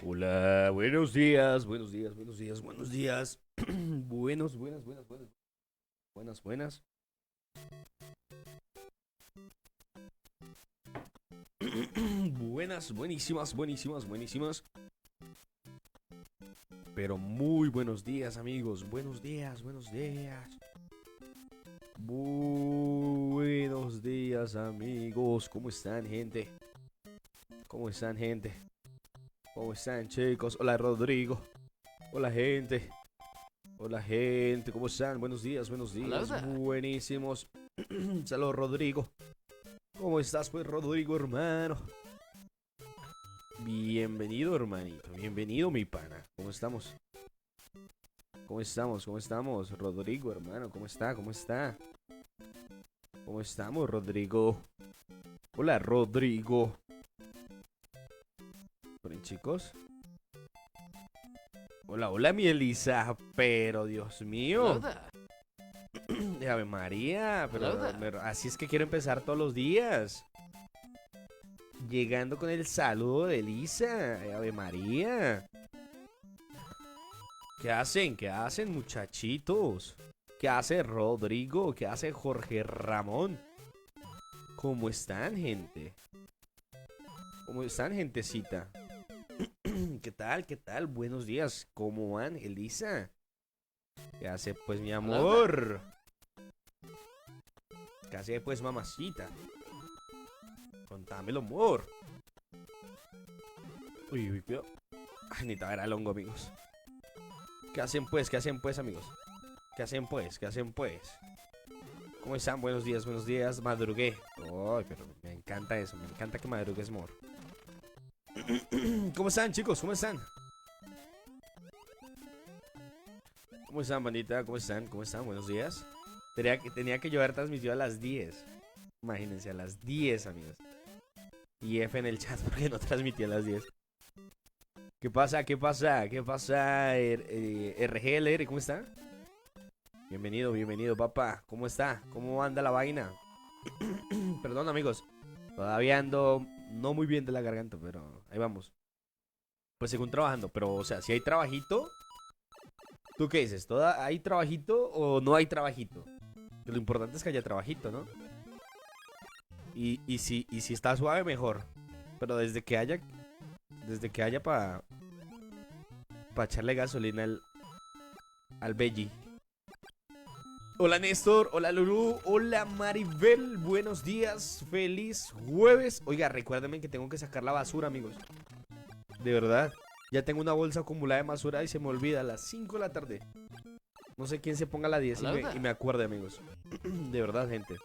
Hola, buenos días, buenos días, buenos días, buenos días. Buenas. Buenas, buenísimas. Pero muy buenos días, amigos. Buenos días, buenos días. Buenos días, amigos. ¿Cómo están, gente? ¿Cómo están, gente? ¿Cómo están, chicos? Hola, Rodrigo. Hola, gente. Hola, gente. ¿Cómo están? Buenos días, buenos Hello días. there. Buenísimos. Saludos, Rodrigo. ¿Cómo estás, pues, Rodrigo, hermano? Bienvenido, hermanito. Bienvenido, mi pana. ¿Cómo estamos? ¿Cómo estamos? ¿Cómo estamos? Rodrigo, hermano, ¿cómo está? ¿Cómo está? ¿Cómo estamos, Rodrigo? Hola, Rodrigo. ¿Hola, chicos? Hola, hola, mi Elisa. Pero, Dios Hello mío. there. Ave María. Hello Pero, there. así es que quiero empezar todos los días. Llegando con el saludo de Elisa. Ave María. ¿Qué hacen? ¿Qué hacen, muchachitos? ¿Qué hace Rodrigo? ¿Qué hace Jorge Ramón? ¿Cómo están, gente? ¿Cómo están, gentecita? ¿Qué tal? ¿Qué tal? Buenos días. ¿Cómo van, Elisa? ¿Qué hace, pues, mi Hello there. amor? ¿Qué hace, pues, mamacita? Contámelo, amor. Uy, cuidado. Ay, necesitaba ver al hongo, amigos. ¿Qué hacen, pues? ¿Qué hacen, pues, amigos? ¿Qué hacen, pues? ¿Qué hacen, pues? ¿Cómo están? Buenos días, buenos días. Madrugué. Ay, pero me encanta eso. Me encanta que madrugues, amor. ¿Cómo están, chicos? ¿Cómo están? ¿Cómo están, bandita? ¿Cómo están? ¿Cómo están? Buenos días. Tenía que llevar transmisión a las 10. Imagínense, a las 10, amigos. Y F en el chat porque no transmití a las 10. ¿Qué pasa? ¿Qué pasa? ¿Qué pasa? RGLR, ¿cómo está? Bienvenido, bienvenido, papá. ¿Cómo está? ¿Cómo anda la vaina? Perdón, amigos. Todavía ando no muy bien de la garganta, pero ahí vamos. Pues según trabajando, pero o sea, si hay trabajito, ¿tú qué dices? ¿Hay trabajito o no hay trabajito? Que lo importante es que haya trabajito, ¿no? Y si está suave, mejor. Pero desde que haya para echarle gasolina al Belly. Hola Néstor, hola Lulu, hola Maribel, buenos días, feliz jueves. Oiga, recuérdenme que tengo que sacar la basura, amigos. De verdad, ya tengo una bolsa acumulada de basura y se me olvida a las 5 de la tarde. No sé quién se ponga a las 10 y Hello me, y there. me acuerde, amigos. De verdad, gente.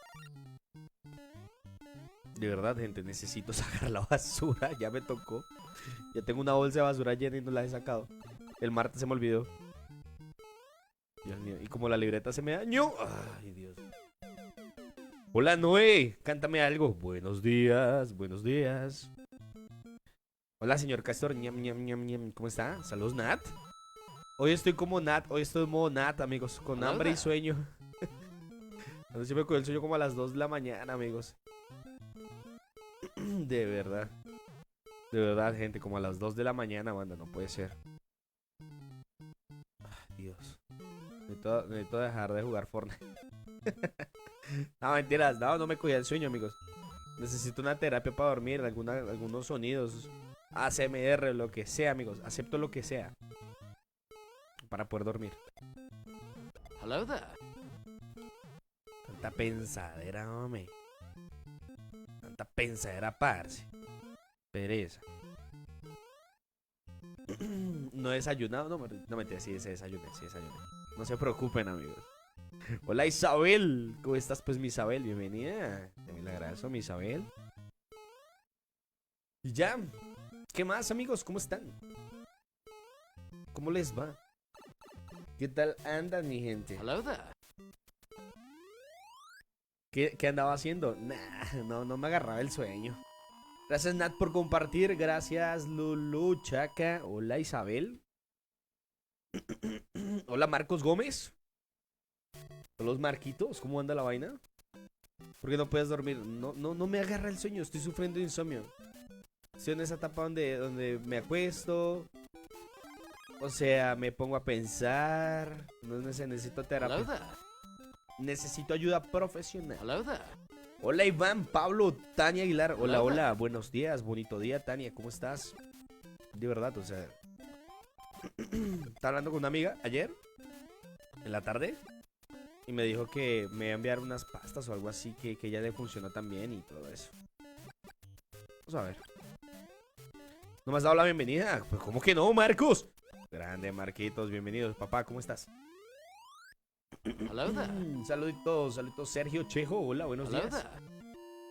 De verdad, gente, necesito sacar la basura. Ya me tocó. Ya tengo una bolsa de basura llena y no la he sacado. El martes se me olvidó. Dios mío. Y como la libreta se me dañó. Ay, Dios. Hola, Noé. Cántame algo. Buenos días, buenos días. Hola, señor Castor. ¿Cómo está? Saludos, Nat. Hoy estoy como Nat. Hoy estoy en modo Nat, amigos. Con Hello hambre y there. sueño. Entonces me cogió el sueño como a las 2 de la mañana, amigos. De verdad. De verdad, gente. Como a las 2 de la mañana, banda. No puede ser. Dios. Necesito dejar de jugar Fortnite. No, mentiras. No, no me cogía el sueño, amigos. Necesito una terapia para dormir. Algunos sonidos. ASMR, lo que sea, amigos. Acepto lo que sea. Para poder dormir. Hello there. Tanta pensadera, hombre. Tanta pensadera, parce. Pereza. No he desayunado. No me sí, desayuné, sí desayuné. No se preocupen, amigos. Hola, Isabel. ¿Cómo estás, pues, mi Isabel? Bienvenida. Te me la agradezco, mi Isabel. Y ya. ¿Qué más, amigos? ¿Cómo están? ¿Cómo les va? ¿Qué tal andan, mi gente? Hello there. ¿Qué andaba haciendo? Nah, no me agarraba el sueño. Gracias, Nat, por compartir. Gracias, Lulu, Chaca. Hola, Isabel. Hola, Marcos Gómez. Hola, los Marquitos. ¿Cómo anda la vaina? ¿Por qué no puedes dormir? No me agarra el sueño. Estoy sufriendo de insomnio. Estoy en esa etapa donde me acuesto. O sea, me pongo a pensar. No sé, necesito Hello terapia. there. Necesito ayuda profesional. Hello there. Hola Iván, Pablo, Tania Aguilar. Hola, Hola. hola, buenos días, bonito día, Tania, ¿cómo estás? De verdad, o sea, estaba hablando con una amiga ayer, en la tarde, y me dijo que me iba a enviar unas pastas o algo así que ya le funcionó también y todo eso. Vamos a ver. ¿No me has dado la bienvenida? Pues, ¿cómo que no, Marcos? Grande, Marquitos, bienvenidos. Papá, ¿cómo estás? Hello there. Saluditos, saluditos, Sergio Chejo. Hola, buenos Hello días. there.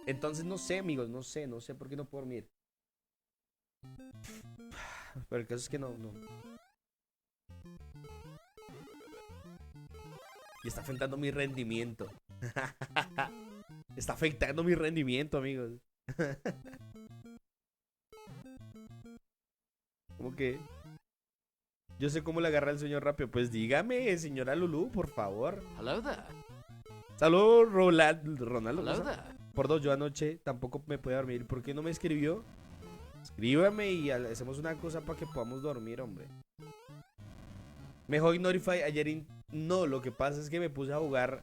Entonces, no sé, amigos, no sé por qué no puedo dormir. Pero el caso es que no. Y está afectando mi rendimiento. Está afectando mi rendimiento, amigos. ¿Cómo que? Yo sé cómo le agarra el sueño rápido. Pues dígame, señora Lulú, por favor. Hello there. Saludos, Ronaldo. Hello ¿no? there. Por dos, yo anoche tampoco me pude dormir. ¿Por qué no me escribió? Escríbame y hacemos una cosa para que podamos dormir, hombre. Mejor Ignorify ayer. No, lo que pasa es que me puse a jugar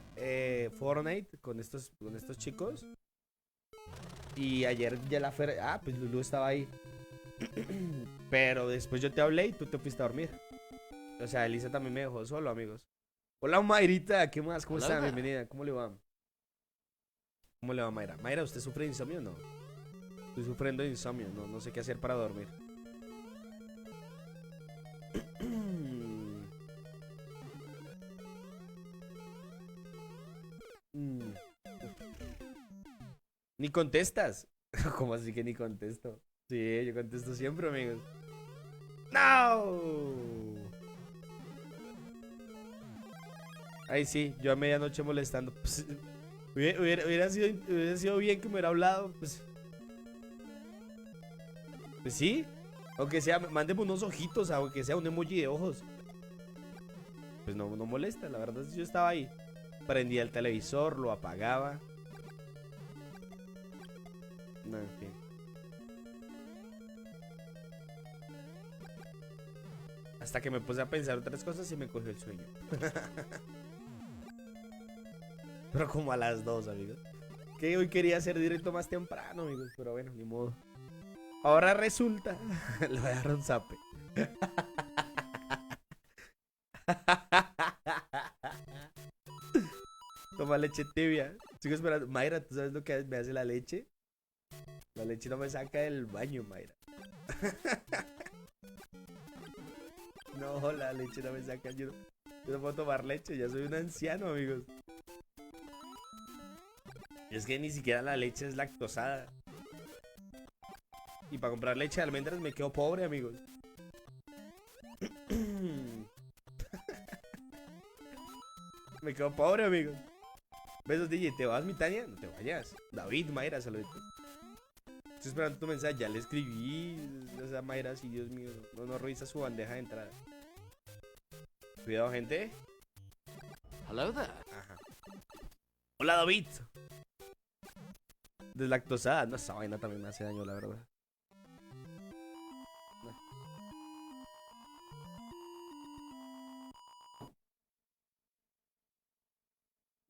Fortnite con estos chicos. Y ayer ya la Fer. Ah, pues Lulu estaba ahí. Pero después yo te hablé y tú te fuiste a dormir. O sea, Elisa también me dejó solo, amigos. Hola, Mayrita, ¿qué más? ¿Cómo Hola, está? hola. Bienvenida. ¿Cómo le va? ¿Cómo le va, Mayra? Mayra, ¿usted sufre de insomnio o no? Estoy sufriendo de insomnio, no sé qué hacer para dormir. Ni contestas. ¿Cómo así que ni contesto? Sí, yo contesto siempre, amigos. ¡No! Ay, sí, yo a medianoche molestando. Pues, hubiera sido bien que me hubiera hablado. Pues sí. Aunque sea, mándeme unos ojitos, aunque sea un emoji de ojos. Pues no molesta, la verdad es que yo estaba ahí. Prendía el televisor, lo apagaba. No, en fin. Hasta que me puse a pensar otras cosas y me cogió el sueño. Pero como a las 2, amigos. Que hoy quería hacer directo más temprano, amigos. Pero bueno, ni modo. Ahora resulta. Le voy a dar un zape. Toma leche tibia. Sigo esperando. Mayra, ¿tú sabes lo que me hace la leche? La leche no me saca del baño, Mayra. No, la leche no me saca. Yo no puedo tomar leche. Ya soy un anciano, amigos. Es que ni siquiera la leche es lactosada. Y para comprar leche de almendras me quedo pobre, amigos. Me quedo pobre, amigos. Besos, DJ. ¿Te vas, mi Tania? No te vayas. David, Mayra, saluditos. Estoy esperando tu mensaje. Ya le escribí. O sea, Mayra, sí, Dios mío. No revisa su bandeja de entrada. Cuidado, gente. Hello there. Ajá. Hola, David. Deslactosada. No, esa vaina también me hace daño, la verdad.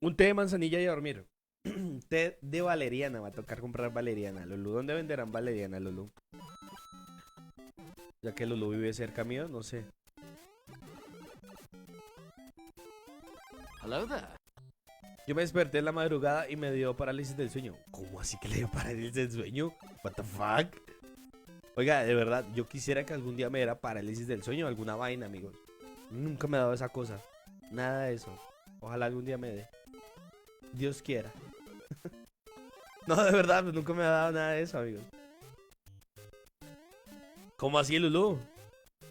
Un té de manzanilla y a dormir. Té de valeriana. Va a tocar comprar valeriana. Lulu, ¿dónde venderán valeriana, Lulu? Ya que Lulu vive cerca mío, no sé. Hello there. Yo me desperté en la madrugada y me dio parálisis del sueño. ¿Cómo así que le dio parálisis del sueño? What the fuck? Oiga, de verdad, yo quisiera que algún día me diera parálisis del sueño, alguna vaina, amigos. Nunca me ha dado esa cosa. Nada de eso. Ojalá algún día me dé. Dios quiera. No, de verdad, pues nunca me ha dado nada de eso, amigos. ¿Cómo así, Lulu?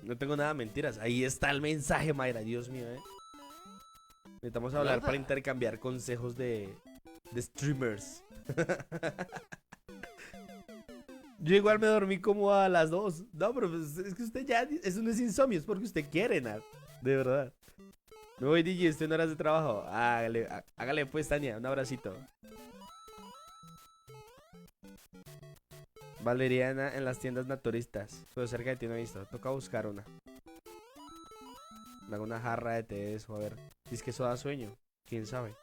No tengo nada de mentiras. Ahí está el mensaje, Mayra. Dios mío, Necesitamos hablar para intercambiar consejos de streamers. Yo igual me dormí como a las 2. No, pero pues, es que usted ya... Eso no es insomnio, es porque usted quiere, Nat. De verdad. Me voy, DJ, estoy en horas de trabajo. Hágale pues, Tania. Un abracito. Valeriana en las tiendas naturistas. Pero cerca de ti no he visto. Toca buscar una. Me hago una jarra de té de eso, a ver. Si es que eso da sueño. ¿Quién sabe?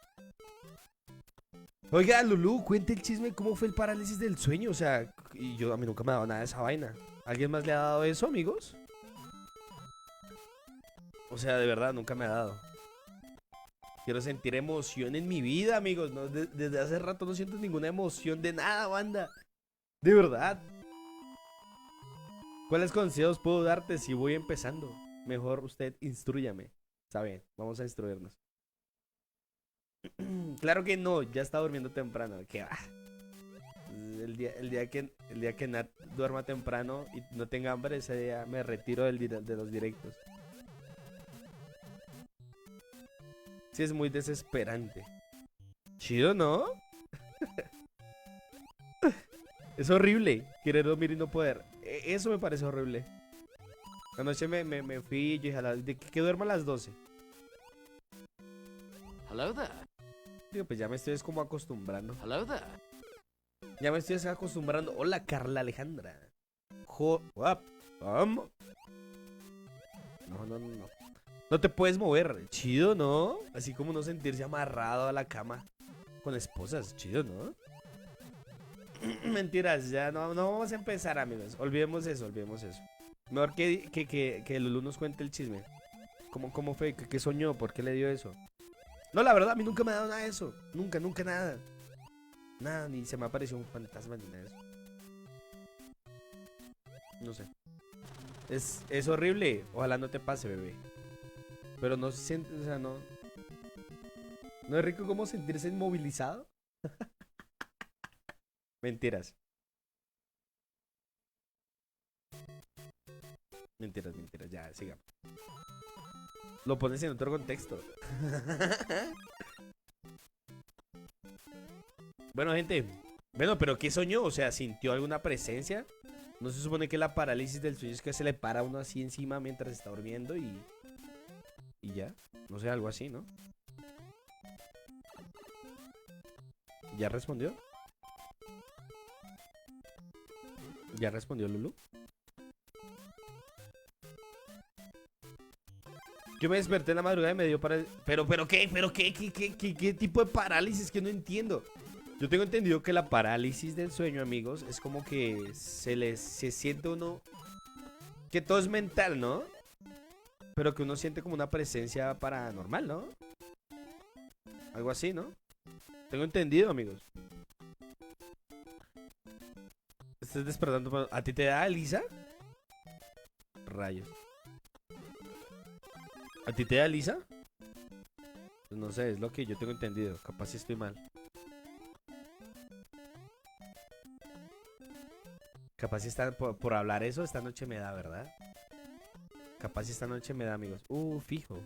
Oiga, Lulú, cuente el chisme de cómo fue el parálisis del sueño. O sea, a mí nunca me ha dado nada de esa vaina. ¿Alguien más le ha dado eso, amigos? O sea, de verdad, nunca me ha dado. Quiero sentir emoción en mi vida, amigos. No, desde hace rato no siento ninguna emoción de nada, banda. De verdad. ¿Cuáles consejos puedo darte si voy empezando? Mejor usted instrúyame. Está bien, vamos a instruirnos. Claro que no, ya está durmiendo temprano. ¿Qué va? El día que Nat duerma temprano y no tenga hambre, ese día me retiro de los directos. Sí, es muy desesperante. Chido, ¿no? Es horrible querer dormir y no poder. Eso me parece horrible. Anoche me fui y yo dije de que duerma a las 12. Hello there. Digo, pues ya me estoy como acostumbrando. Hello there. Ya me estoy acostumbrando. Hola, Carla Alejandra. ¿Cómo? No. No te puedes mover. Chido, ¿no? Así como no sentirse amarrado a la cama con esposas. Chido, ¿no? Mentiras, ya no vamos a empezar, amigos. Olvidemos eso. Mejor que Lulú nos cuente el chisme. ¿Cómo fue? ¿Qué soñó? ¿Por qué le dio eso? No, la verdad, a mí nunca me ha dado nada de eso. Nunca nada. Nada, ni se me apareció un fantasma ni nada de eso. No sé. Es horrible. Ojalá no te pase, bebé. Pero no se siente, o sea, no. ¿No es rico como sentirse inmovilizado? Mentiras. Mentiras, ya, sigamos. Lo pones en otro contexto. Bueno, gente. Bueno, pero ¿qué soñó? O sea, ¿sintió alguna presencia? ¿No se supone que la parálisis del sueño es que se le para a uno así encima mientras está durmiendo y ya? No sé, algo así, ¿no? ¿Ya respondió? ¿Ya respondió Lulu? Yo me desperté en la madrugada y me dio para... ¿Pero qué tipo de parálisis? Que no entiendo. Yo tengo entendido que la parálisis del sueño, amigos, es como que se siente uno... Que todo es mental, ¿no? Pero que uno siente como una presencia paranormal, ¿no? Algo así, ¿no? Tengo entendido, amigos. Estás despertando... ¿A ti te da, Lisa? Rayos. ¿A ti te da, Lisa? Pues no sé, es lo que yo tengo entendido. Capaz si estoy mal. Capaz si por hablar eso, esta noche me da, ¿verdad? Capaz si esta noche me da, amigos. Fijo.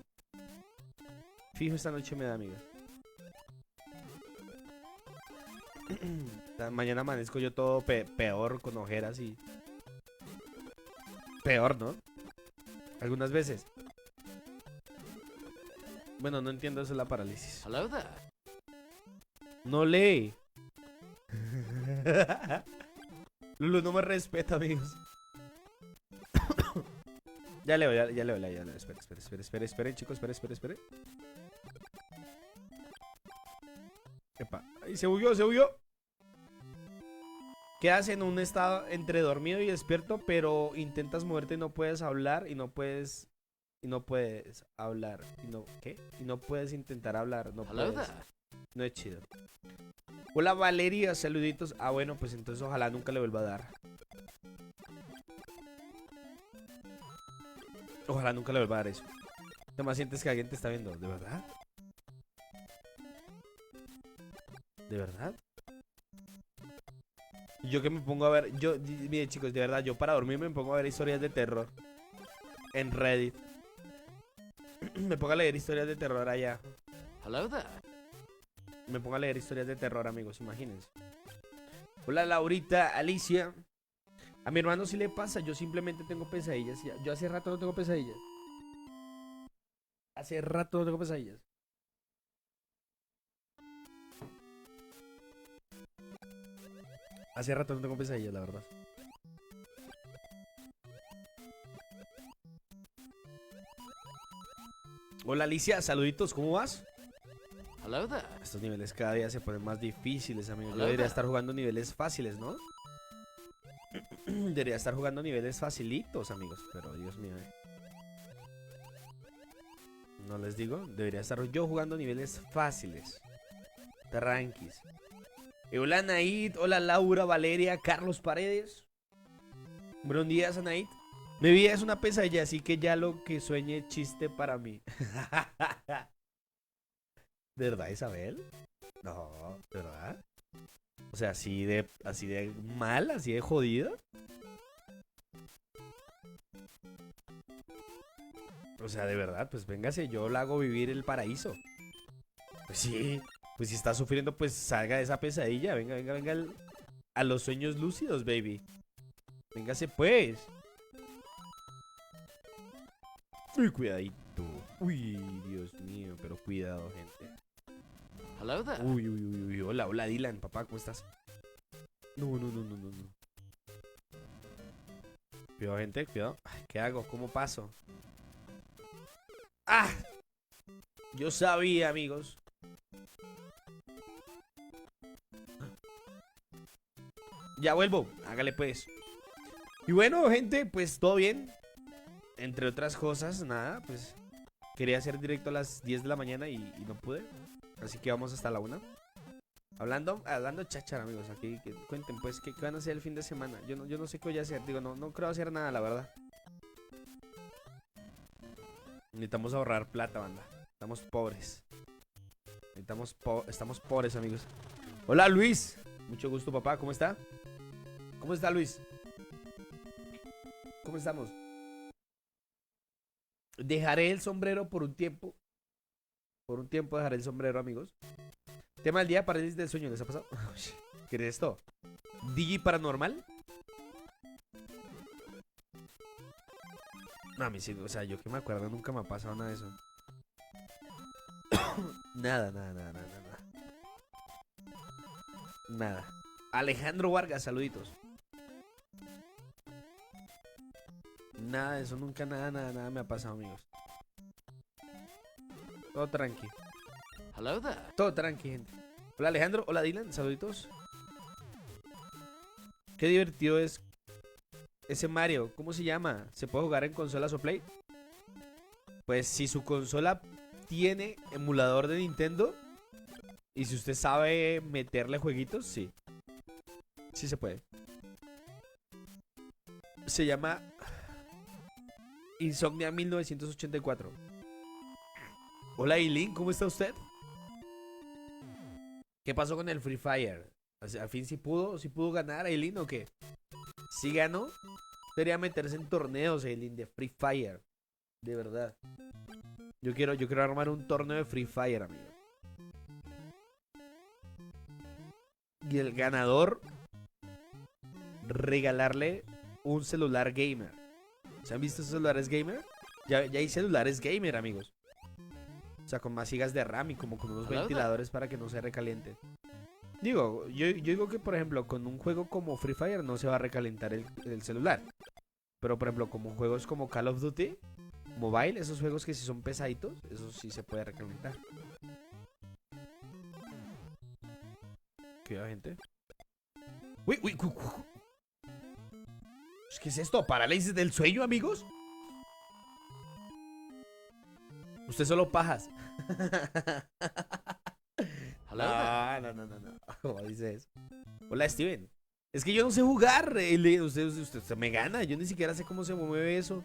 Fijo esta noche me da, amigos. Mañana amanezco yo todo peor, con ojeras y... Peor, ¿no? Algunas veces. Bueno, no entiendo eso de la parálisis. Hello there. No lee. Lulu no me respeta, amigos. Ya leo. Esperen, chicos, esperen. Epa, ahí se bugueó. Quedas en un estado entre dormido y despierto, pero intentas moverte y no puedes hablar y no puedes hablar. ¿Qué? Y no puedes intentar hablar. No Hello puedes. there. No es chido. Hola Valeria, saluditos. Bueno, pues entonces ojalá nunca le vuelva a dar. Ojalá nunca le vuelva a dar eso. Además sientes que alguien te está viendo. ¿De verdad? ¿De verdad? Yo que me pongo a ver... Miren chicos, de verdad, yo para dormir me pongo a ver historias de terror en Reddit. Me pongo a leer historias de terror allá. Hello there. Me pongo a leer historias de terror, amigos, imagínense. Hola Laurita, Alicia. A mi hermano sí le pasa, yo simplemente tengo pesadillas. Yo hace rato no tengo pesadillas. Hace rato no tengo pesadillas. Hace rato no tengo pesadillas, la verdad. Hola Alicia, saluditos, ¿cómo vas? Hello there. Estos niveles cada día se ponen más difíciles, amigos. Yo Hola, debería hola. estar jugando niveles fáciles, ¿no? Debería estar jugando niveles facilitos, amigos. Pero Dios mío. No les digo. Debería estar yo jugando niveles fáciles. Tranquis. Hola Anaid, hola Laura, Valeria, Carlos Paredes. Buenos días, Anaid. Mi vida es una pesadilla, así que ya lo que sueñe es chiste para mí. ¿De verdad, Isabel? No, ¿de verdad? O sea, así de mal, así de jodida. O sea, de verdad, pues véngase, yo la hago vivir el paraíso. Pues sí, pues si está sufriendo, pues salga de esa pesadilla. Venga, venga, venga a los sueños lúcidos, baby. Véngase pues. Uy, cuidadito. Uy, Dios mío, pero cuidado, gente. Hello there. Uy, uy, uy, uy. Hola, hola, Dylan, papá, ¿cómo estás? No, no, no, no, no, no. Cuidado, gente, cuidado. Ay, ¿qué hago? ¿Cómo paso? ¡Ah! Yo sabía, amigos. Ya vuelvo, hágale pues. Y bueno, gente, pues todo bien. Entre otras cosas, nada, pues quería hacer directo a las 10 de la mañana y no pude. Así que vamos hasta la 1. Hablando cháchara, amigos. Aquí cuenten pues qué van a hacer el fin de semana. Yo no sé qué voy a hacer. Digo, no creo hacer nada, la verdad. Necesitamos ahorrar plata, banda. Estamos pobres. Estamos pobres, amigos. Hola, Luis. Mucho gusto, papá. ¿Cómo está? ¿Cómo está, Luis? ¿Cómo estamos? Dejaré el sombrero por un tiempo. Por un tiempo dejaré el sombrero, amigos. Tema del día, parálisis del sueño. ¿Les ha pasado? ¿Qué es esto? ¿Digi paranormal? No, a mí sí, o sea, yo que me acuerdo nunca me ha pasado nada de eso. Nada. Nada. Alejandro Vargas, saluditos. Nada de eso, nunca, nada me ha pasado, amigos. Todo tranqui. Hello there. Todo tranqui, gente. Hola, Alejandro. Hola, Dylan. Saluditos. Qué divertido es ese Mario. ¿Cómo se llama? ¿Se puede jugar en consolas o Play? Pues si su consola tiene emulador de Nintendo y si usted sabe meterle jueguitos, sí. Sí se puede. Se llama Insomnia 1984. Hola, Eileen. ¿Cómo está usted? ¿Qué pasó con el Free Fire? O sea, al fin sí pudo ganar Eileen o qué. Si ganó, debería meterse en torneos, Eileen, de Free Fire. De verdad. Yo quiero armar un torneo de Free Fire, amigo. Y el ganador, regalarle un celular gamer. ¿Se han visto esos celulares gamer? Ya hay celulares gamer, amigos. O sea, con más gigas de RAM y como con unos ventiladores para que no se recaliente. Digo, yo digo que por ejemplo con un juego como Free Fire no se va a recalentar el celular. Pero por ejemplo como juegos como Call of Duty Mobile, esos juegos que si son pesaditos, eso sí se puede recalentar. Cuidado, gente. Uy. ¿Qué es esto? ¿Parálisis del sueño, amigos? Usted solo pajas. Hello there. No. ¿Cómo dice eso? Hola, Steven. Es que yo no sé jugar. Usted me gana. Yo ni siquiera sé cómo se mueve eso.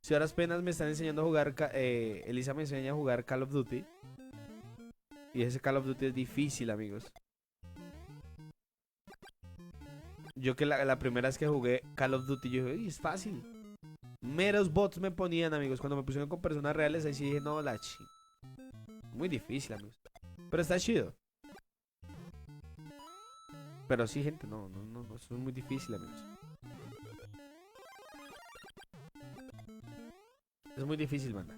Si ahora apenas me están enseñando a jugar. Elisa me enseña a jugar Call of Duty. Y ese Call of Duty es difícil, amigos. Yo que la primera vez que jugué Call of Duty, yo dije, es fácil. Meros bots me ponían, amigos. Cuando me pusieron con personas reales, ahí sí dije, no, muy difícil, amigos. Pero está chido. Pero sí, gente, no, eso es muy difícil, amigos. Es muy difícil, banda.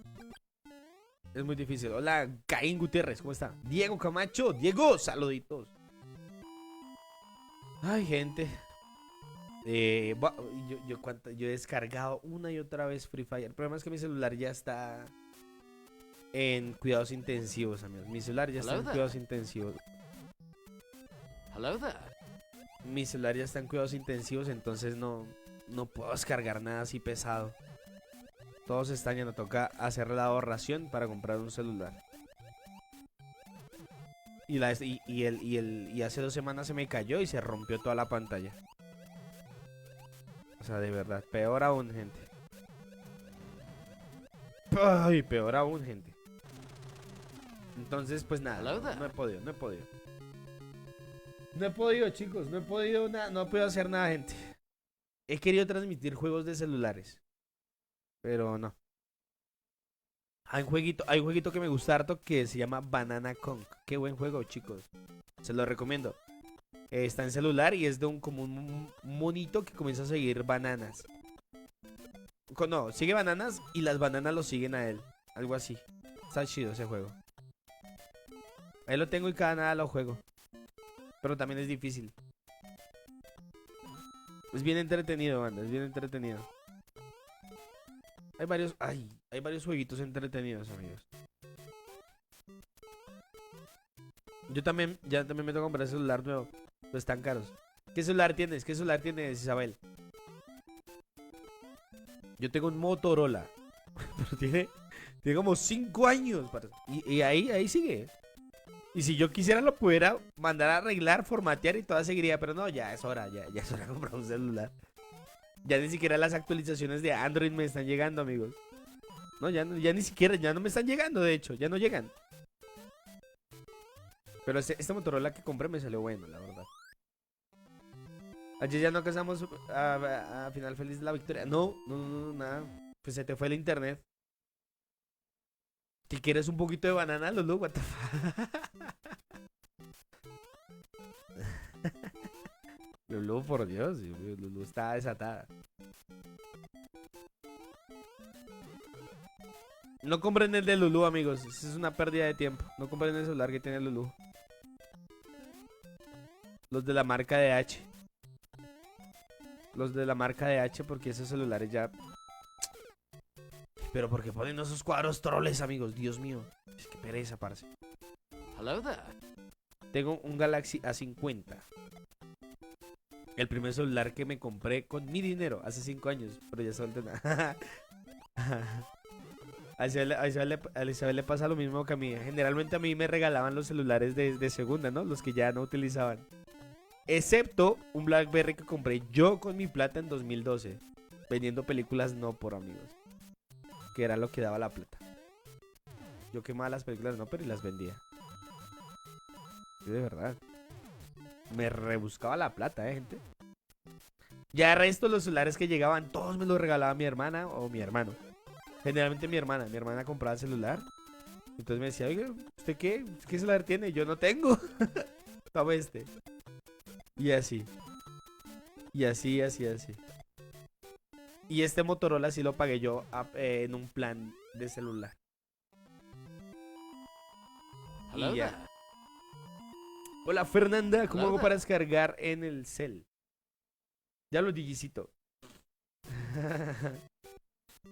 Es muy difícil. Hola, Caín Gutiérrez, ¿cómo está? Diego Camacho, Diego, saluditos. Ay, gente. Yo he descargado una y otra vez Free Fire. El problema es que mi celular ya está en cuidados intensivos, amigos. Mi celular ya está en Hello there. cuidados intensivos. Hello there. Mi celular ya está en cuidados intensivos, entonces no puedo descargar nada así pesado. Todo se está yendo, toca hacer la ahorración para comprar un celular. Y hace 2 semanas se me cayó y se rompió toda la pantalla. O sea, de verdad, peor aún, gente. Ay, peor aún, gente. Entonces, pues nada, Hello there. no he podido. No he podido, chicos, no he podido nada, no he podido hacer nada, gente. He querido transmitir juegos de celulares, pero no. Hay un jueguito que me gusta harto que se llama Banana Kong. Qué buen juego, chicos. Se lo recomiendo. Está en celular y es de como un monito que comienza a seguir bananas. No, sigue bananas y las bananas lo siguen a él. Algo así. Está chido ese juego. Ahí lo tengo y cada nada lo juego. Pero también es difícil. Es bien entretenido, banda. Es bien entretenido. Hay varios jueguitos entretenidos, amigos. Ya también me tengo que comprar celular nuevo. Pero están caros. ¿Qué celular tienes? ¿Qué celular tienes, Isabel? Yo tengo un Motorola. Pero tiene como 5 años. Y ahí sigue. Y si yo quisiera lo pudiera mandar a arreglar, formatear y toda seguiría. Pero no, ya es hora. Ya es hora de comprar un celular. Ya ni siquiera las actualizaciones de Android me están llegando, amigos. No, ya ni siquiera, ya no me están llegando, de hecho. Ya no llegan. Pero este Motorola que compré me salió bueno, la verdad. Ayer ya no alcanzamos a final feliz de la victoria. No, nada. Pues se te fue el internet. Si quieres un poquito de banana, Lulu, what the fuck. Lulu, por Dios, Lulu está desatada. No compren el de Lulu, amigos. Es una pérdida de tiempo. No compren el celular que tiene Lulu. Los de la marca de H. Los de la marca de H, porque esos celulares ya... Pero porque ponen esos cuadros troles, amigos. Dios mío. Es que pereza, parce. Hello there. Tengo un Galaxy A50. El primer celular que me compré con mi dinero hace 5 años. Pero ya suelto nada. A Isabel le pasa lo mismo que a mí. Generalmente a mí me regalaban los celulares de segunda, ¿no? Los que ya no utilizaban. Excepto un BlackBerry que compré yo con mi plata en 2012. Vendiendo películas no por, amigos. Que era lo que daba la plata. Yo quemaba las películas no, pero y las vendía. Sí, de verdad. Me rebuscaba la plata, gente. Ya el resto de los celulares que llegaban, todos me los regalaba mi hermana o mi hermano. Generalmente mi hermana compraba el celular. Entonces me decía, oiga, ¿usted qué? ¿Qué celular tiene? Yo no tengo. Toma este. Y así. Y así. Y este Motorola sí lo pagué yo en un plan de celular. Hello Y ya. there. Hola Fernanda, ¿cómo Hello hago there. para descargar en el cel? Ya lo digicito.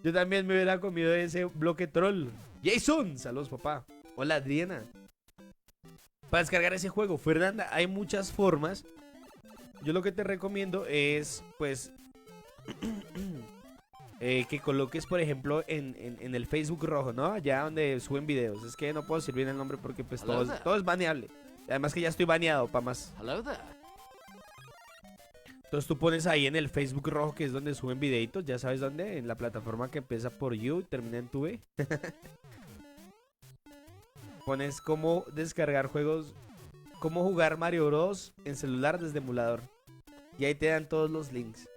Yo también me hubiera comido ese bloque troll. Jason, saludos papá. Hola Adriana. Para descargar ese juego, Fernanda, hay muchas formas. Yo lo que te recomiendo es, pues, que coloques, por ejemplo, en el Facebook rojo, ¿no? Allá donde suben videos. Es que no puedo decir bien el nombre porque pues todo es baneable. Además que ya estoy baneado, para más. Hello there. Entonces tú pones ahí en el Facebook rojo, que es donde suben videitos, ya sabes dónde, en la plataforma que empieza por You y termina en tu V. Pones cómo descargar juegos, cómo jugar Mario Bros en celular desde emulador. Y ahí te dan todos los links.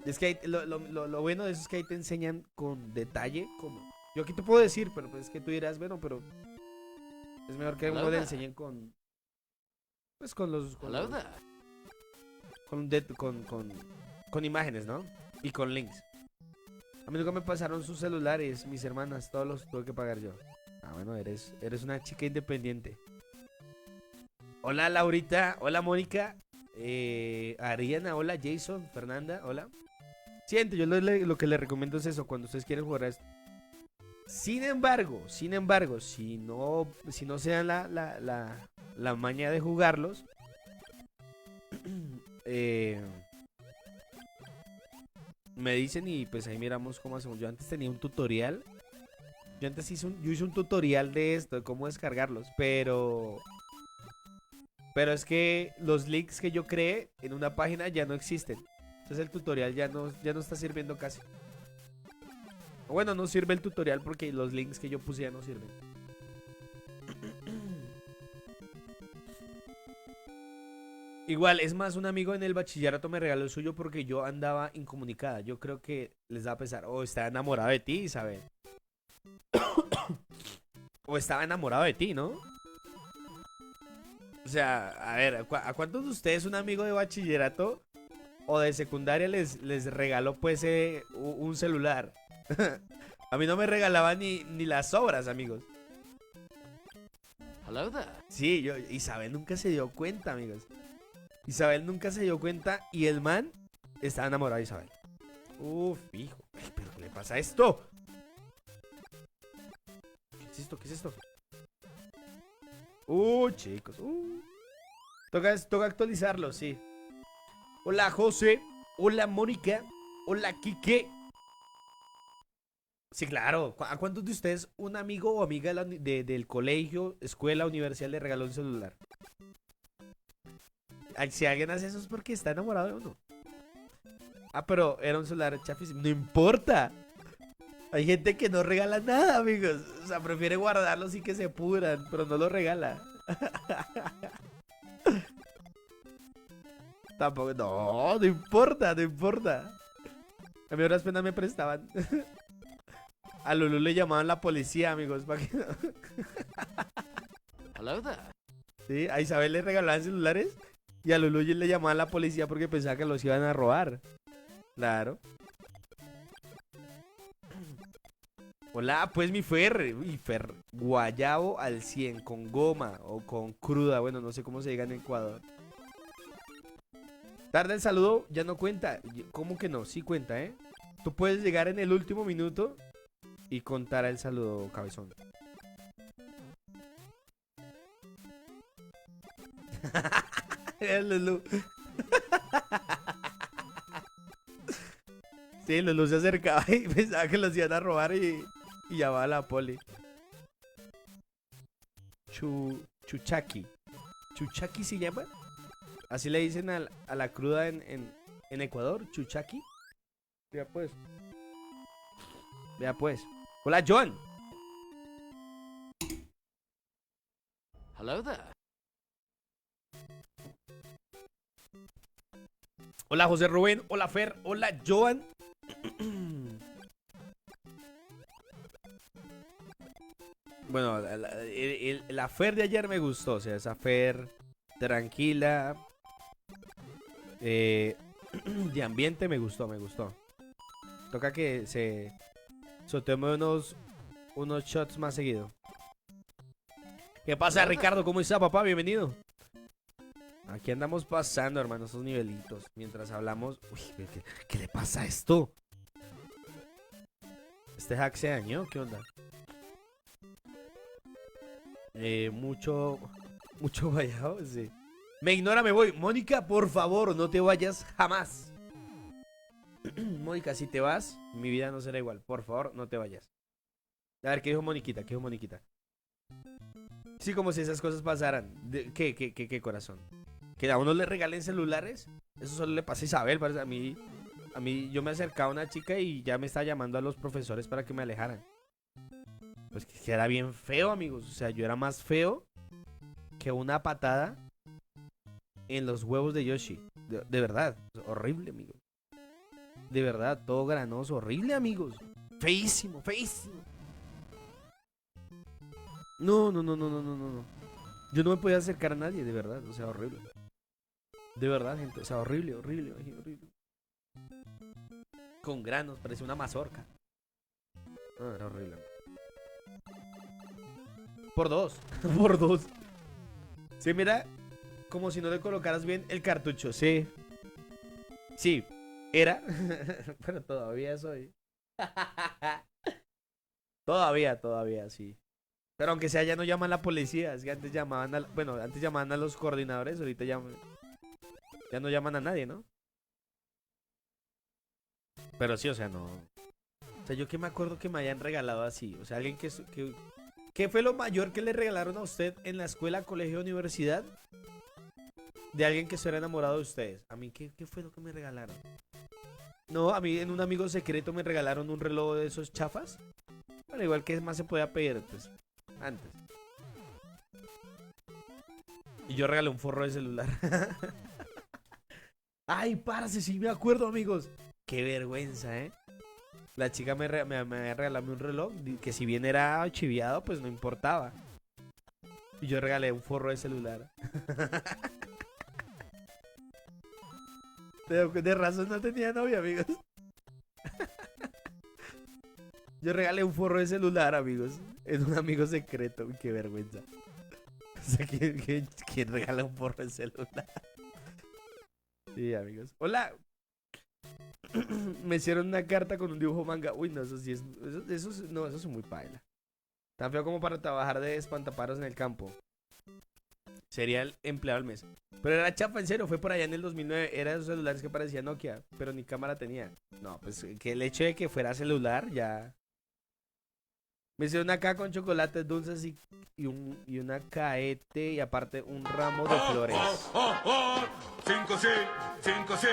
Es que ahí, lo bueno de eso es que ahí te enseñan con detalle cómo. Yo aquí te puedo decir, pero pues es que tú dirás, bueno, pero es mejor que uno le enseñen con, pues con los, Hello there. con imágenes, ¿no? Y con links. A mí nunca me pasaron sus celulares, mis hermanas, todos los tuve que pagar yo. Ah, bueno, eres una chica independiente. Hola Laurita, hola Mónica, Ariana, hola Jason, Fernanda, hola. Siente, yo lo que les recomiendo es eso, cuando ustedes quieren jugar a esto. Sin embargo, si no se dan la maña de jugarlos, eh, me dicen y pues ahí miramos cómo hacemos. Yo antes tenía un tutorial. Yo hice un tutorial de esto, de cómo descargarlos, pero es que los links que yo creé en una página ya no existen. Entonces el tutorial ya no está sirviendo casi. Bueno, no sirve el tutorial porque los links que yo puse ya no sirven. Igual, es más, un amigo en el bachillerato me regaló el suyo porque yo andaba incomunicada. Yo creo que les da a pesar. O estaba enamorado de ti, Isabel. O estaba enamorado de ti, ¿no? O sea, a ver, ¿a cuántos de ustedes un amigo de bachillerato o de secundaria les regaló pues un celular? A mí no me regalaban ni las obras, amigos. Hello there. Sí, Isabel nunca se dio cuenta, amigos. Isabel nunca se dio cuenta y el man estaba enamorado de Isabel. Uf, hijo. Ay, ¿pero qué le pasa a esto? ¿Qué es esto? ¿Qué es esto? Chicos. Toca actualizarlo, sí. Hola, José. Hola, Mónica. Hola, Quique. Sí, claro. ¿A cuántos de ustedes un amigo o amiga del colegio, escuela, universidad le regaló un celular? Si alguien hace eso es porque está enamorado de uno. Ah, pero era un celular chafísimo. No importa. Hay gente que no regala nada, amigos. O sea, prefiere guardarlos y que se pudran, pero no lo regala. Tampoco. No importa, no importa. A mí unas penas me prestaban. A Lulu le llamaban la policía, amigos. ¿Para qué no? Hello there. Sí, a Isabel le regalaban celulares y a Lulu le llamaban la policía porque pensaba que los iban a robar. Claro. Hola, pues mi Fer. Uy, Fer. Guayabo al 100 con goma o con cruda. Bueno, no sé cómo se diga en Ecuador. Tarde el saludo ya no cuenta. ¿Cómo que no? Sí cuenta, ¿eh? Tú puedes llegar en el último minuto y contar el saludo, cabezón. Lulu. Sí, Lulu se acercaba y pensaba que los iban a robar y llamaba a la poli. Chuchaki. ¿Chuchaki se llama? Así le dicen a la cruda en Ecuador, chuchaki. Vea pues. Vea pues. Hola, Joan. Hello there. Hola, José Rubén. Hola, Fer. Hola, Joan. Bueno, la Fer de ayer me gustó. O sea, esa Fer tranquila. De ambiente me gustó, me gustó. Toca que se tome unos shots más seguido. ¿Qué pasa, Ricardo? ¿Cómo está, papá? Bienvenido. Aquí andamos pasando, hermano, esos nivelitos. Mientras hablamos... Uy, ¿qué le pasa a esto? ¿Este hack se dañó? ¿Qué onda? Mucho vallado, sí. Me ignora, me voy. Mónica, por favor, no te vayas jamás. Mónica, si te vas, mi vida no será igual. Por favor, no te vayas. A ver, ¿qué dijo Moniquita? ¿Qué dijo Moniquita? Sí, como si esas cosas pasaran. ¿Qué corazón? ¿Que a uno le regalen celulares? Eso solo le pasa a Isabel. Parece. A mí, yo me acercaba a una chica y ya me estaba llamando a los profesores para que me alejaran. Pues que era bien feo, amigos. O sea, yo era más feo que una patada en los huevos de Yoshi. De verdad. Horrible, amigos. De verdad, todo granoso. Horrible, amigos. Feísimo, feísimo. No. Yo no me podía acercar a nadie, de verdad. O sea, horrible. De verdad, gente. O sea, horrible. Con granos, parecía una mazorca. No, era horrible. Por dos. Por dos. Sí, mira. Como si no le colocaras bien el cartucho. Sí. Sí. Era. Pero todavía soy. Todavía, sí. Pero aunque sea, ya no llaman a la policía. Es que antes llamaban bueno, antes llamaban a los coordinadores, ahorita ya no llaman a nadie, ¿no? Pero sí, o sea, no. O sea, yo que me acuerdo que me hayan regalado así. O sea, alguien ¿qué fue lo mayor que le regalaron a usted en la escuela, colegio, universidad? De alguien que estuviera enamorado de ustedes. A mí, ¿qué fue lo que me regalaron? No, a mí en un amigo secreto me regalaron un reloj de esos chafas. Bueno, igual que más se podía pedir, pues, antes. Y yo regalé un forro de celular. Ay, parce, sí me acuerdo, amigos. Qué vergüenza, ¿eh? La chica me había regalado un reloj que si bien era chiviado, pues no importaba. Y yo regalé un forro de celular. De razón no tenía novia, amigos. Yo regalé un forro de celular, amigos. En un amigo secreto. Uy, qué vergüenza. O sea, ¿quién regala un forro de celular? Sí, amigos. Hola. Me hicieron una carta con un dibujo manga. Uy, no, eso sí es. No, eso es muy paila. Tan feo como para trabajar de espantaparos en el campo. Sería el empleado al mes. Pero era chafa, en serio, fue por allá en el 2009. Era esos celulares que parecían Nokia, pero ni cámara tenía. No, pues que el hecho de que fuera celular ya. Me hicieron acá con chocolates dulces y una caete y aparte un ramo de flores. 5 sí, 5 sí,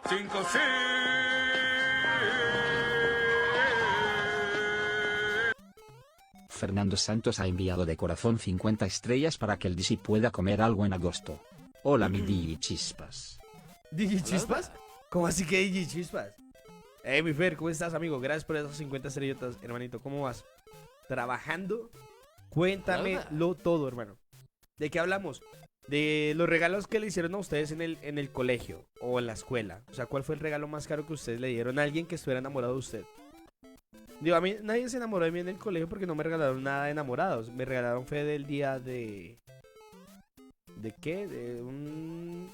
5 sí. Fernando Santos ha enviado de corazón 50 estrellas para que el DC pueda comer algo en agosto. Hola mi DJ Chispas. ¿DJ Chispas? ¿Cómo así que DJ Chispas? Mi Fer, ¿cómo estás, amigo? Gracias por esos 50 estrellitas, hermanito. ¿Cómo vas? ¿Trabajando? Cuéntamelo todo, hermano. ¿De qué hablamos? De los regalos que le hicieron a ustedes en el colegio o en la escuela. O sea, ¿cuál fue el regalo más caro que ustedes le dieron a alguien que estuviera enamorado de usted? Digo, a mí nadie se enamoró de mí en el colegio porque no me regalaron nada de enamorados. Me regalaron fe del día de... ¿De qué? De un...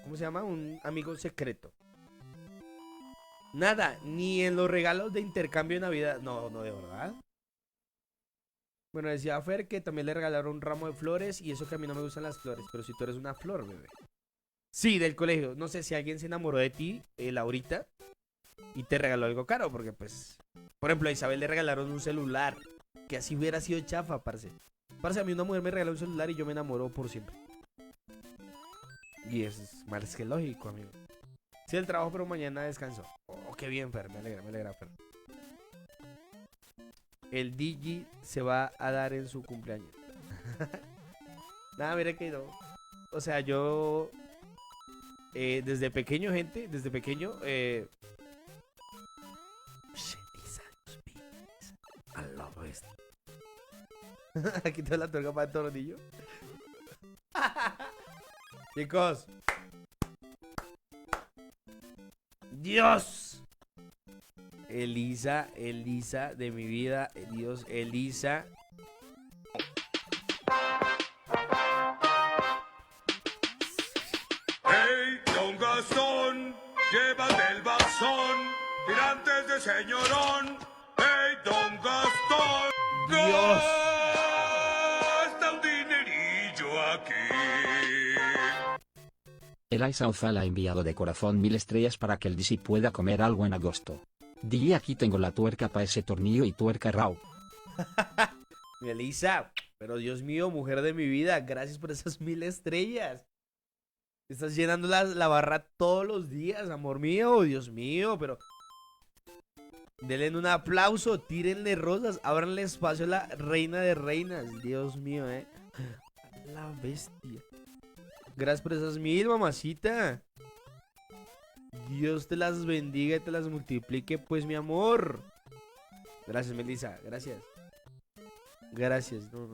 ¿Cómo se llama? Un amigo secreto. Nada, ni en los regalos de intercambio de Navidad. No, de verdad. Bueno, decía Fer que también le regalaron un ramo de flores y eso que a mí no me gustan las flores. Pero si tú eres una flor, bebé. Sí, del colegio. No sé si alguien se enamoró de ti, Laurita, y te regaló algo caro, porque pues... Por ejemplo, a Isabel le regalaron un celular, que así hubiera sido chafa, parce. Parce, a mí una mujer me regaló un celular y yo me enamoro por siempre. Y eso es más que lógico, amigo. Sí, el trabajo, pero mañana descanso. Oh, qué bien, Fer, me alegra, Fer. El Digi se va a dar en su cumpleaños. Nada, mire que no. O sea, yo... desde pequeño, gente, desde pequeño... 6 años, a la bestia. Aquí tengo la tuerca para el tornillo. Chicos. Dios. Elisa de mi vida. Dios, Elisa. Hey, don Gastón, llévate el bastón, tirantes de señorón. Hey, don Gastón, Dios. gasta un dinerillo aquí. Elisa Ozala ha enviado de corazón 1000 estrellas para que el DC pueda comer algo en agosto. DJ, aquí tengo la tuerca para ese tornillo y tuerca raw. Mi Elisa, pero Dios mío, mujer de mi vida, gracias por esas 1000 estrellas. Estás llenando la barra todos los días, amor mío, Dios mío, pero... Denle un aplauso, tírenle rosas, ábranle espacio a la reina de reinas, Dios mío, La bestia. Gracias por esas 1000, mamacita. Dios te las bendiga y te las multiplique, pues, mi amor. Gracias, Melissa, gracias. Gracias, no.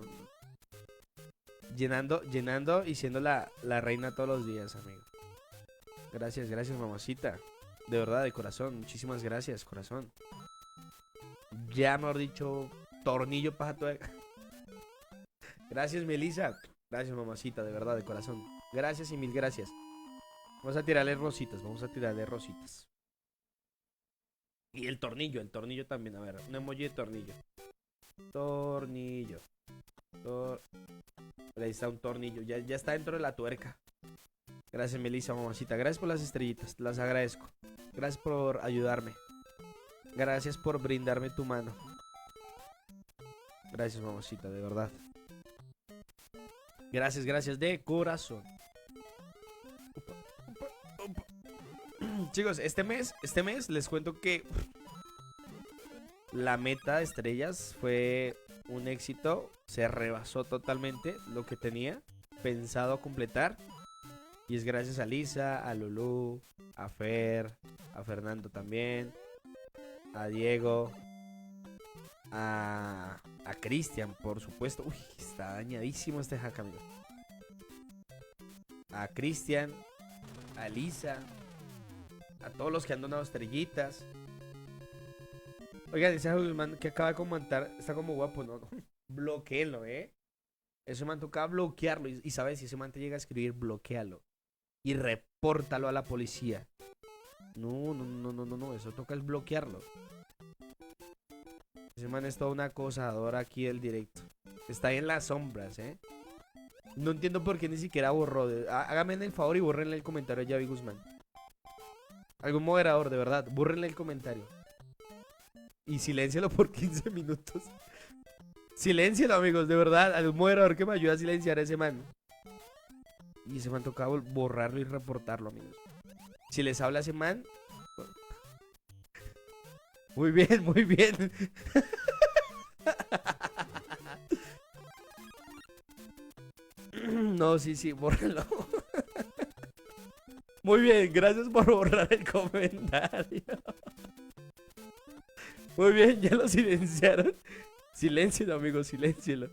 Llenando y siendo la reina todos los días, amigo. Gracias, mamacita. De verdad, de corazón, muchísimas gracias, corazón. Ya, mejor dicho, tornillo para tu... Gracias, Melissa. Gracias, mamacita, de verdad, de corazón. Gracias y mil gracias. Vamos a tirarle rositas, Y el tornillo también. A ver, un emoji de tornillo. Tornillo. Ahí está un tornillo. Ya está dentro de la tuerca. Gracias, Melissa, mamacita. Gracias por las estrellitas. Las agradezco. Gracias por ayudarme. Gracias por brindarme tu mano. Gracias, mamacita, de verdad. Gracias de corazón. Chicos, este mes les cuento que la meta de estrellas fue un éxito. Se rebasó totalmente lo que tenía pensado completar. Y es gracias a Lisa, a Lulu, a Fer, a Fernando también, a Diego, a Cristian, por supuesto. Uy, está dañadísimo este hack, amigos. A Cristian, a Lisa, a todos los que han donado estrellitas. Oigan, ese man que acaba de comentar está como guapo, ¿no? Bloquéelo, Ese man toca bloquearlo. Y sabes, si ese man te llega a escribir, bloquealo. Y repórtalo a la policía. No, eso toca es bloquearlo. Ese man es toda una acosadora aquí del directo. Está ahí en las sombras, No entiendo por qué ni siquiera borró. Hágame el favor y bórrenle el comentario a Yavi Guzmán. Algún moderador, de verdad, bórrenle el comentario. Y siléncialo por 15 minutos. Siléncialo, amigos, de verdad. Algún moderador que me ayude a silenciar a ese man. Y ese man toca borrarlo y reportarlo, amigos. Si les habla ese man... Muy bien, muy bien. No, sí, bórrenlo. Muy bien, gracias por borrar el comentario. Muy bien, ya lo silenciaron. Siléncielo, amigos, siléncielo.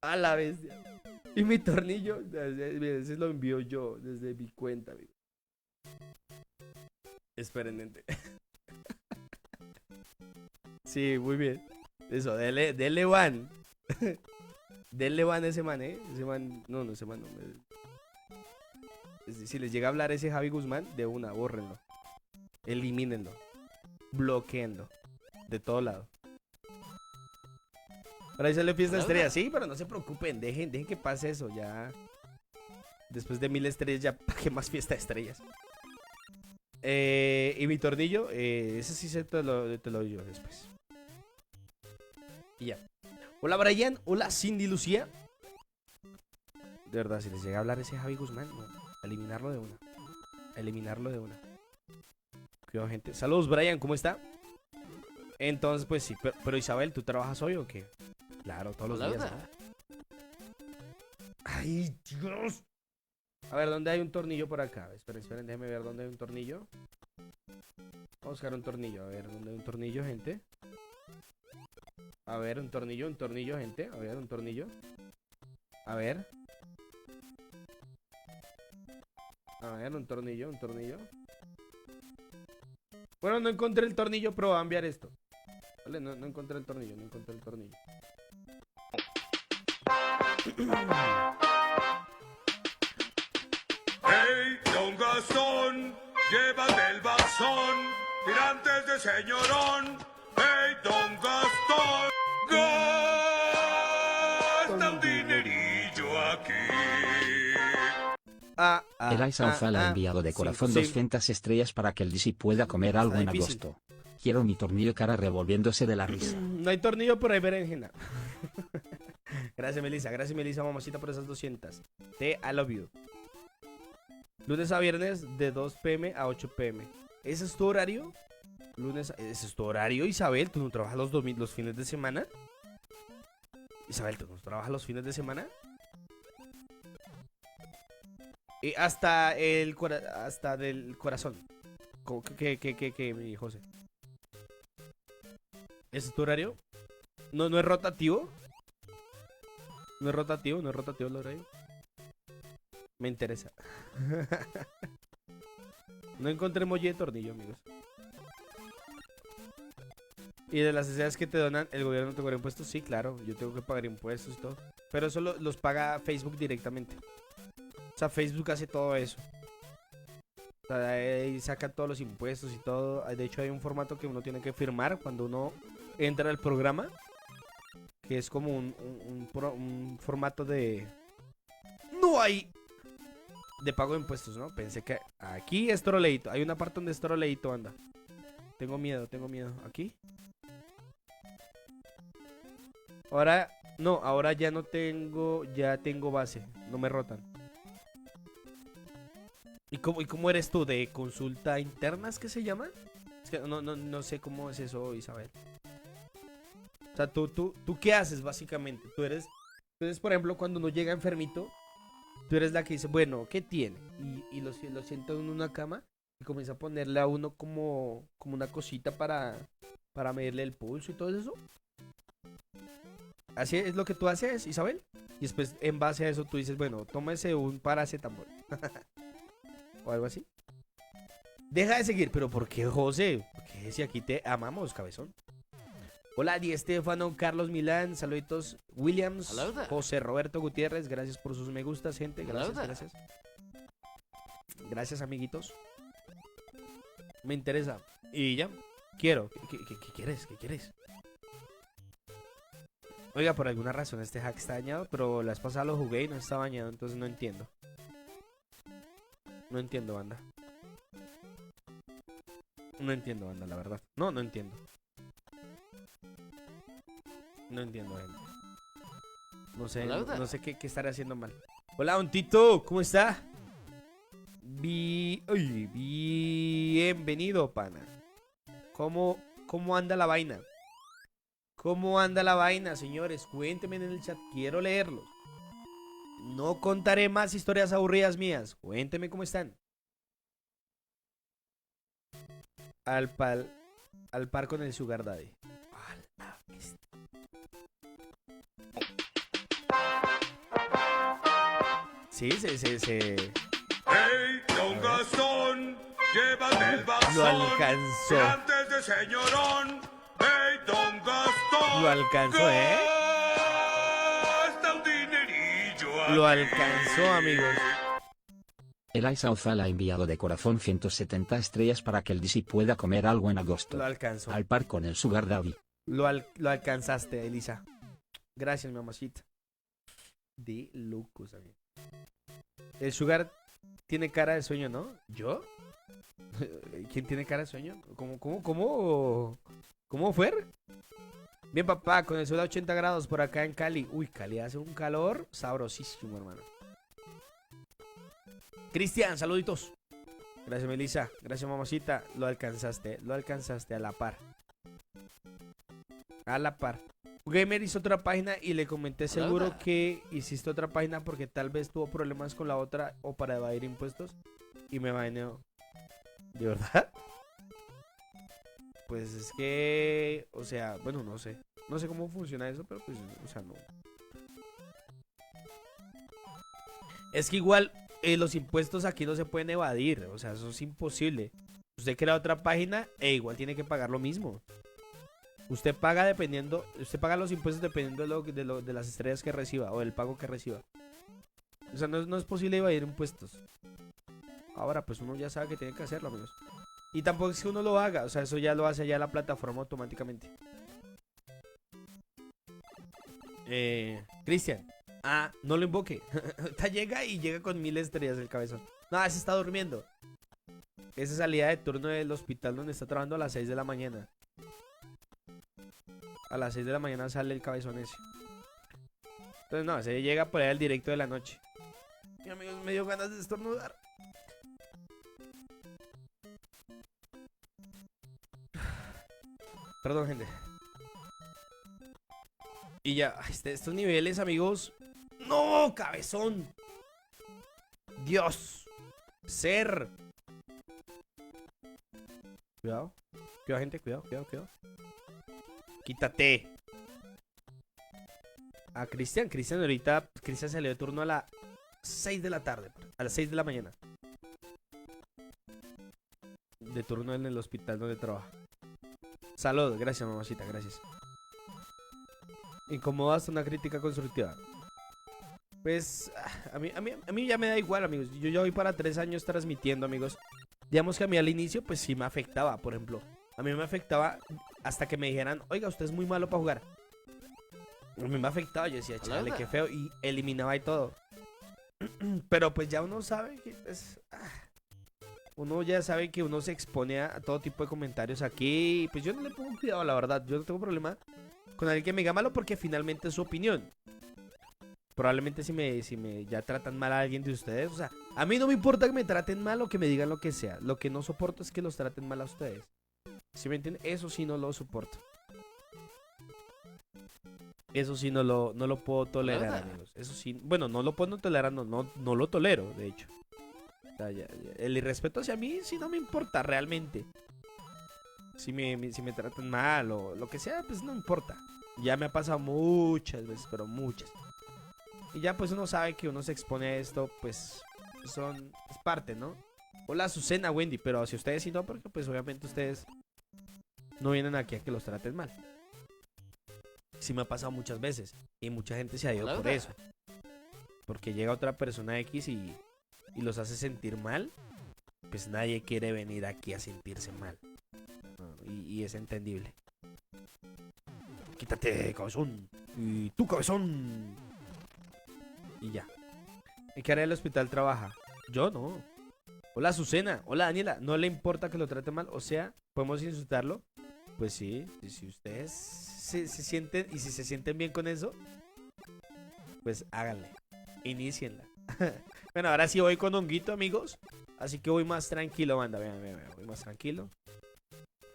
A la bestia. Y mi tornillo, ese lo envío yo desde mi cuenta, amigo. Esperen, gente. Sí, muy bien. Eso, dele one. Dele one a ese man, Ese man, no, ese man no. Si les llega a hablar ese Javi Guzmán, de una, bórrenlo. Elimínenlo. Bloqueenlo. De todo lado. Para ahí sale fiesta estrella. Sí, pero no se preocupen. Dejen que pase eso. Ya. Después de 1000 estrellas, ya. ¿Para qué más fiesta de estrellas? Y mi tornillo. Ese sí te lo doy yo después. Y ya. Hola, Brian. Hola, Cindy Lucía. De verdad, si les llega a hablar ese Javi Guzmán, no. Eliminarlo de una. Eliminarlo de una. Cuidado, gente. Saludos, Brian. ¿Cómo está? Entonces, pues sí. Pero Isabel, ¿tú trabajas hoy o qué? Claro, todos los días, ¿no? ¡Ay, Dios! A ver, ¿dónde hay un tornillo por acá? Esperen, déjenme ver dónde hay un tornillo. Vamos a buscar un tornillo. A ver, ¿dónde hay un tornillo, gente? A ver, un tornillo, gente. A ver, un tornillo. A ver. A ver, un tornillo. Bueno, no encontré el tornillo, pero voy a enviar esto. Vale, no encontré el tornillo, Hey, don Gastón, llévate el bastón, tirantes de señorón. Hey, don Gastón, gasta un dinerillo aquí. Eraisa Ozala ha enviado de corazón 200 estrellas para que el DC pueda comer algo en agosto. Quiero mi tornillo, cara revolviéndose de la risa. No hay tornillo, pero hay berenjena. Gracias, Melissa, mamacita, por esas 200. I love you. Lunes a viernes de 2 p.m. a 8 p.m. ¿Ese es tu horario? ¿Ese es tu horario, Isabel? ¿Tú no trabajas los fines de semana? Isabel, ¿tú no trabajas los fines de semana? Hasta del corazón. ¿Qué, mi José? ¿Ese es tu horario? ¿No es rotativo? ¿No es rotativo el horario? Me interesa. No encontré emoji de tornillo, amigos. ¿Y de las estrellas que te donan, el gobierno te cobra impuestos? Sí, claro, yo tengo que pagar impuestos y todo. Pero eso los paga Facebook directamente. O sea, Facebook hace todo eso. O sea, ahí sacan todos los impuestos y todo. De hecho, hay un formato que uno tiene que firmar cuando uno entra al programa, que es como un formato de... No hay... de pago de impuestos, ¿no? Pensé que aquí es troleito. Hay una parte donde es troleito, anda. Tengo miedo. ¿Aquí? Ahora... No, ahora ya no tengo... Ya tengo base. No me rotan. ¿Y cómo eres tú? ¿De consulta internas que se llaman? Es que no sé cómo es eso, Isabel. O sea, ¿tú qué haces básicamente? Tú eres, por ejemplo, cuando uno llega enfermito, tú eres la que dice, bueno, ¿qué tiene? Y lo sienta en una cama y comienza a ponerle a uno como una cosita para medirle el pulso y todo eso. Así es lo que tú haces, Isabel. Y después, en base a eso, tú dices, bueno, tómese un paracetamol. O algo así. Deja de seguir, pero ¿por qué, José? Porque si aquí te amamos, cabezón. Hola, Di Estefano, Carlos Milán, saluditos, Williams, Hello there. José Roberto Gutiérrez, gracias por sus me gustas, gente, Hello gracias, there. gracias. Gracias, amiguitos. Me interesa. Y ya, quiero. ¿Qué quieres? ¿Qué quieres? Oiga, por alguna razón este hack está dañado, pero la vez pasada lo jugué y no está bañado, entonces no entiendo. No entiendo, banda. No entiendo, banda, la verdad. No entiendo. No entiendo, gente. No sé qué estaré haciendo mal. Hola, Don Tito, ¿cómo está? Bienvenido, pana. ¿Cómo anda la vaina? ¿Cómo anda la vaina, señores? Cuéntenme en el chat, quiero leerlos. No contaré más historias aburridas mías. Cuéntenme cómo están. Al par con el Sugar Daddy. Sí, Hey, don Gastón, llévate el bastón. Lo alcanzó. Y antes de señorón. Hey, don Gastón. Lo alcanzó, ¿eh? Gasta un dinerillo aquí. Lo alcanzó, amigos. Eliza Ozal ha enviado de corazón 170 estrellas para que el DC pueda comer algo en agosto. Lo alcanzó. Al par con el Sugar Daddy. Lo alcanzaste, Elisa. Gracias, mi mamacita. De locos, amigo. El Sugar tiene cara de sueño, ¿no? ¿Yo? ¿Quién tiene cara de sueño? ¿Cómo fue? Bien, papá, con el sol a 80 grados por acá en Cali. Uy, Cali hace un calor sabrosísimo, hermano. Cristian, saluditos. Gracias, Melissa. Gracias, mamacita. Lo alcanzaste a la par. A la par. Gamer hizo otra página y le comenté seguro que hiciste otra página porque tal vez tuvo problemas con la otra o para evadir impuestos y me baneó. ¿De verdad? Pues es que, o sea, bueno, no sé. No sé cómo funciona eso, pero pues, o sea, no. Es que igual los impuestos aquí no se pueden evadir, o sea, eso es imposible. Usted crea otra página e igual tiene que pagar lo mismo. Usted paga los impuestos dependiendo de las estrellas que reciba o del pago que reciba. O sea, no es posible evadir impuestos. Ahora, pues uno ya sabe que tiene que hacerlo, amigos. Y tampoco es que uno lo haga, o sea, eso ya lo hace ya la plataforma automáticamente. Cristian. No lo invoque. llega con 1000 estrellas el cabezón. No, ese está durmiendo. Esa salida de turno del hospital donde está trabajando a las 6 de la mañana. A las 6 de la mañana sale el cabezón ese. Entonces no, ese llega por ahí al directo de la noche. Mi amigos, me dio ganas de estornudar. Perdón, gente. Y ya, estos niveles, amigos. ¡No, cabezón! Dios. Ser. Cuidado. Cuidado, gente. Cuidado. Quítate. A Cristian ahorita. Cristian salió de turno a las 6 de la tarde. A las 6 de la mañana. De turno en el hospital donde trabaja. Salud, gracias, mamacita, gracias. ¿Incomodas una crítica constructiva? Pues a mí ya me da igual, amigos. Yo ya voy para 3 años transmitiendo, amigos. Digamos que a mí al inicio, pues sí me afectaba, por ejemplo. A mí me afectaba hasta que me dijeran, oiga, usted es muy malo para jugar. A mí me afectaba, yo decía, chale, qué feo, y eliminaba y todo. Pero pues ya uno sabe que, pues, uno ya sabe que uno se expone a todo tipo de comentarios aquí. Pues yo no le pongo cuidado, la verdad. Yo no tengo problema con alguien que me diga malo porque finalmente es su opinión. Probablemente si me ya tratan mal a alguien de ustedes, o sea, a mí no me importa que me traten mal o que me digan lo que sea. Lo que no soporto es que los traten mal a ustedes. ¿Sí me entienden? Eso sí no lo soporto. Eso sí no lo puedo tolerar, amigos. Eso sí, bueno, no lo puedo tolerar, no lo tolero, de hecho. O sea, el irrespeto hacia mí sí no me importa realmente. Si me tratan mal o lo que sea, pues no importa. Ya me ha pasado muchas veces, pero muchas. Y ya pues uno sabe que uno se expone a esto, pues es parte, ¿no? Hola Azucena, Wendy, pero si ustedes sí no, porque pues obviamente ustedes no vienen aquí a que los traten mal. Sí me ha pasado muchas veces y mucha gente se ha ido por eso. Porque llega otra persona X y los hace sentir mal, pues nadie quiere venir aquí a sentirse mal. ¿No? Y es entendible. Quítate, cabezón. Y tú, cabezón. Y ya. ¿En qué área del hospital trabaja? Yo no. Hola Azucena. Hola Daniela. ¿No le importa que lo trate mal? O sea, ¿podemos insultarlo? Pues sí. Si ustedes se sienten y si se sienten bien con eso, pues háganle. Inícienla. Bueno, ahora sí voy con Honguito, amigos. Así que voy más tranquilo, banda. Vean, voy más tranquilo.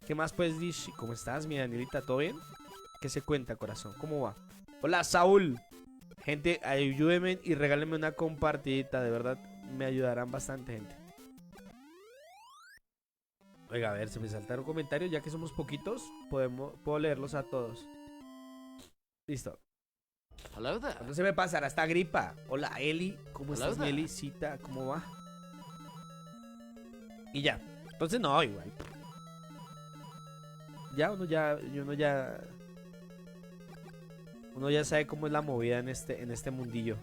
¿Qué más pues, Dish? ¿Cómo estás, mi Danielita? ¿Todo bien? ¿Qué se cuenta, corazón? ¿Cómo va? Hola, Saúl. Gente, ayúdenme y regálenme una compartidita. De verdad, me ayudarán bastante, gente. Oiga, a ver, se me saltaron comentarios. Ya que somos poquitos, puedo leerlos a todos. Listo. Hello there. ¿Cuándo se me pasará esta gripa? Hola, Eli. ¿Cómo Hello estás, mi there. Elicita? ¿Cómo va? Y ya. Entonces, no, igual. Ya, uno ya sabe cómo es la movida en este mundillo.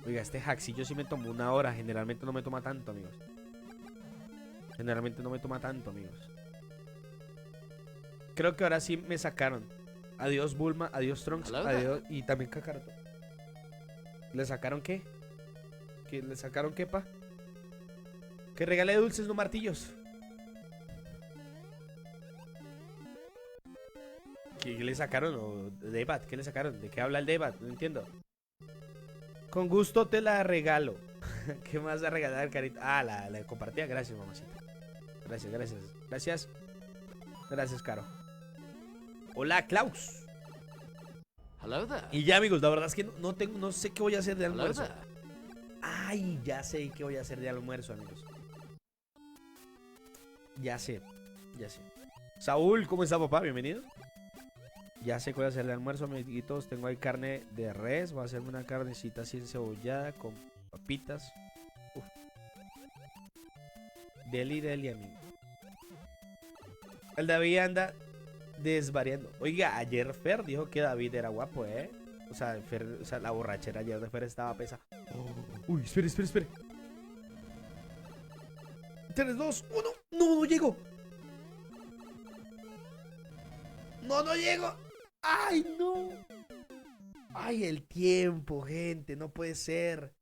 Oiga, este hacksillo sí me tomó 1 hora. Generalmente no me toma tanto, amigos. Creo que ahora sí me sacaron. Adiós Bulma, adiós Trunks, Hello adiós. Y también Kakaroto. ¿Le sacaron qué? ¿Le sacaron qué, pa? Que regale dulces, no martillos. ¿Qué le sacaron? ¿O Debat? ¿Qué le sacaron? ¿De qué habla el Debat? No entiendo. Con gusto te la regalo. ¿Qué más a regalar, carita? Ah, la compartía. Gracias, mamacita. Gracias, Caro. Hola, Klaus. Hello there. Y ya, amigos, la verdad es que no sé qué voy a hacer de Hello almuerzo. there. Ay, ya sé qué voy a hacer de almuerzo, amigos. Ya sé. Saúl, ¿cómo está, papá? Bienvenido. Ya sé qué voy a hacer de almuerzo, amiguitos. Tengo ahí carne de res. Voy a hacerme una carnecita así encebollada con papitas. Uf. Deli, amigo. El David anda desvariando. Oiga, ayer Fer dijo que David era guapo, ¿eh? O sea, la borrachera ayer de Fer estaba pesada. Uy, espere. 3, 2, 1. No llego. No llego. Ay, no. Ay, el tiempo, gente. No puede ser.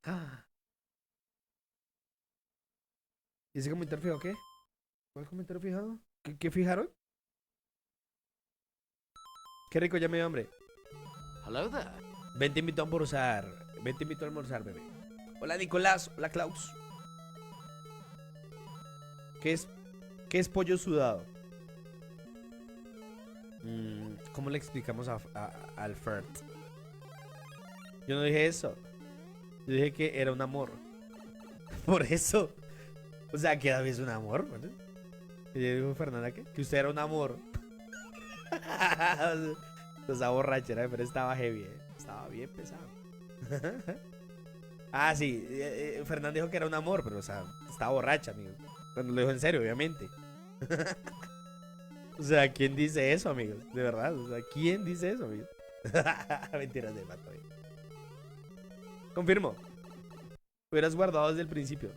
¿Y ese comentario fijado qué? ¿Cuál comentario fijado? ¿Qué fijaron? Qué rico, ya me dio hambre. Hello there. Ven, te invito a almorzar. Bebé. Hola, Nicolás. Hola, Klaus. ¿Qué es pollo sudado? ¿Cómo le explicamos al Fert? Yo no dije eso. Yo dije que era un amor. Por eso. O sea, que David es un amor, ¿vale? Y yo digo, Fernanda, que usted era un amor. Esa borrachera, pero estaba heavy, ¿eh? Estaba bien pesado. Sí, Fernanda dijo que era un amor, pero o sea, estaba borracha, amigo. Cuando lo dijo en serio, obviamente. O sea, ¿quién dice eso, amigos? De verdad, o sea, ¿quién dice eso, amigos? Mentiras de mato, ¿eh? Confirmo. Hubieras guardado desde el principio.